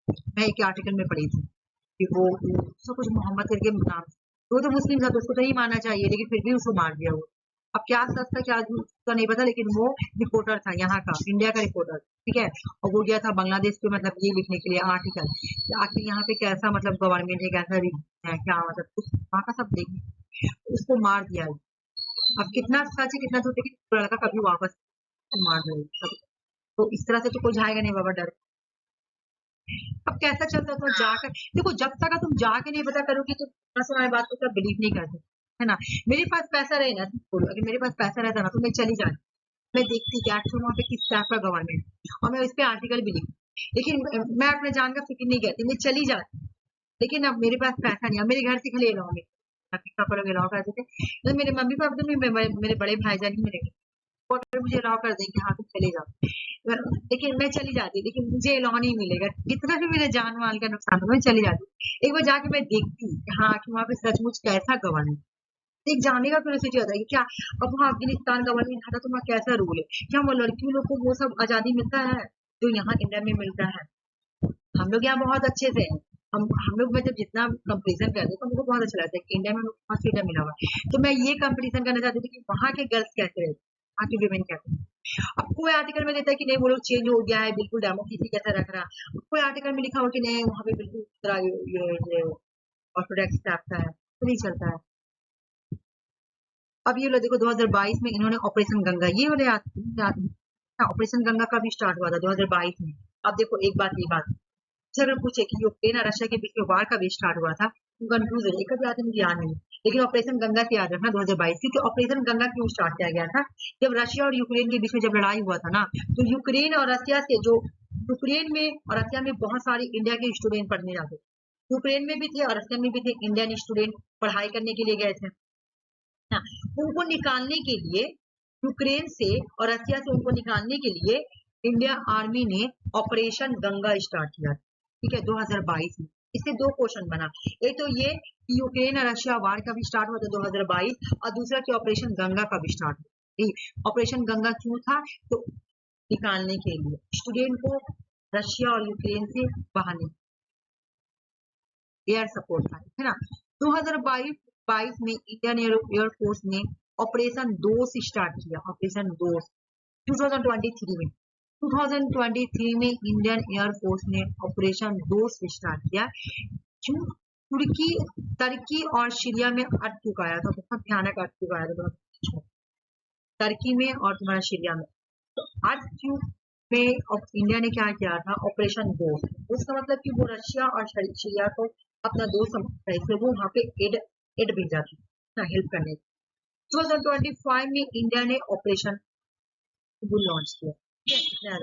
मैं एक आर्टिकल में पढ़ी थी कि वो उसको कुछ मोहम्मद करके नाम, वो तो मुस्लिम था तो उसको तो नहीं मानना चाहिए, लेकिन फिर भी उसको मार दिया वो। अब क्या सच था क्या झूठ उसका नहीं पता, लेकिन वो रिपोर्टर था यहाँ का, इंडिया का रिपोर्टर, ठीक है। और वो गया था बांग्लादेश पे, मतलब ये लिखने के लिए आर्टिकल, आखिर यहाँ पे कैसा मतलब गवर्नमेंट है, कैसा है, क्या मतलब वहाँ का सब देखिए, उसको मार दिया। अब कितना सच है कितना झूठ, लेकिन लड़का कभी वापस मार दिया। तो इस तरह से तो कोई जाएगा नहीं बाबा, डर। अब कैसा चलता था जाकर, देखो जब तक तुम जाके नहीं पता करोगी तो तुम्हारी बात को सब बिलीव नहीं करते, है ना। मेरे पास पैसा रहे ना, बोलो अगर मेरे पास पैसा रहता ना तो मैं चली जाती, मैं देखती कि एक्चुअली वहाँ पे किस टाइप का गवर्नमेंट, और मैं उस पर आर्टिकल भी लिखती, लेकिन मैं अपने जान का फिक्र नहीं करती, मैं चली जाती। लेकिन अब मेरे पास पैसा नहीं, अब मेरे घर से खाली अलाउ नहीं, पापा लोग अलाउ करते थे, तो मेरे मम्मी पापा तो मेरे बड़े भाईजान ही मेरे और मुझे अलाउ कर दें कि हाँ तुम चले जाओ, लेकिन मैं चली जाती, लेकिन मुझे अलाउ नहीं मिलेगा, कितना भी मेरे जान माल का नुकसान हो मैं चली जाती। एक बार जाके मैं देखती कि हाँ कि वहाँ पे सचमुच कैसा गवर्नमेंट, एक जाने का क्यूरियोसिटी होता है कि क्या अब वहाँ अफगानिस्तान गवर्नमेंट था तो वहाँ कैसा रूल है, क्या वो लड़कियों लोग को वो सब आजादी मिलता है जो यहाँ इंडिया में मिलता है। हम लोग यहाँ बहुत अच्छे से हैं, हम लोग में जब जितना कंपेरिजन करते हैं तो हमको बहुत अच्छा लगता है कि इंडिया में बहुत फ्रीडम मिला हुआ है। तो मैं ये कंपेरिजन करना चाहती थी कि वहाँ के गर्ल्स कैसे रहते, वहाँ के विमेन कैसे हैं। अब कोई आर्टिकल में देता है कि नहीं वो लोग चेंज हो गया है, बिल्कुल डेमोक्रेसी कैसा रख रहा है, कोई आर्टिकल में लिखा हो कि नहीं वहाँ पे बिल्कुल तरह ये ऑर्थोडॉक्स टाइप का है, तो नहीं चलता है। अब ये लो देखो 2022 में इन्होंने ऑपरेशन गंगा, ये वाले ऑपरेशन गंगा का भी स्टार्ट हुआ था 2022 में। अब देखो एक बात ये बात, अगर पूछे कि यूक्रेन और रशिया के बीच में वार कब स्टार्ट हुआ था, कंफ्यूज है, कभी आते मुझे याद नहीं, लेकिन ऑपरेशन गंगा से याद रखना 2022, क्योंकि ऑपरेशन गंगा क्यों स्टार्ट किया गया था, जब रशिया और यूक्रेन के बीच में जब लड़ाई हुआ था ना, तो यूक्रेन और रशिया से जो यूक्रेन में और रशिया में बहुत सारे इंडिया के स्टूडेंट पढ़ने जाते, यूक्रेन में भी थे और रशिया में भी थे इंडियन स्टूडेंट पढ़ाई करने के लिए गए थे ना, उनको निकालने के लिए यूक्रेन से और रशिया से उनको निकालने के लिए इंडिया आर्मी ने ऑपरेशन गंगा स्टार्ट किया, ठीक है 2022 में। इससे दो क्वेश्चन बना, एक तो ये कि यूक्रेन और रशिया वार का भी स्टार्ट हुआ था 2022, और दूसरा कि ऑपरेशन गंगा का भी स्टार्ट हुआ। ऑपरेशन गंगा क्यों था, तो निकालने के लिए स्टूडेंट को रशिया और यूक्रेन से बाहर, एयर सपोर्ट था, है ना। 2022 में इंडियन एयरफोर्स ने ऑपरेशन दोस्त स्टार्ट किया, ऑपरेशन दोस्त 2023 में, 2023 में इंडियन एयरफोर्स ने ऑपरेशन दोस्त स्टार्ट किया, जो तुर्की और सीरिया में अटक आया था, बहुत भयानक अटक आया था तुर्की में और तुम्हारा सीरिया में। तो अटक में इंडिया ने क्या किया था, ऑपरेशन दोस्त, उसका मतलब कि वो रशिया और सीरिया को अपना दोस्त समझता है, इसलिए वो वहाँ पे एड भेजा था हेल्प करने। 2025 में इंडिया ने ऑपरेशन लॉन्च किया, ठीक है।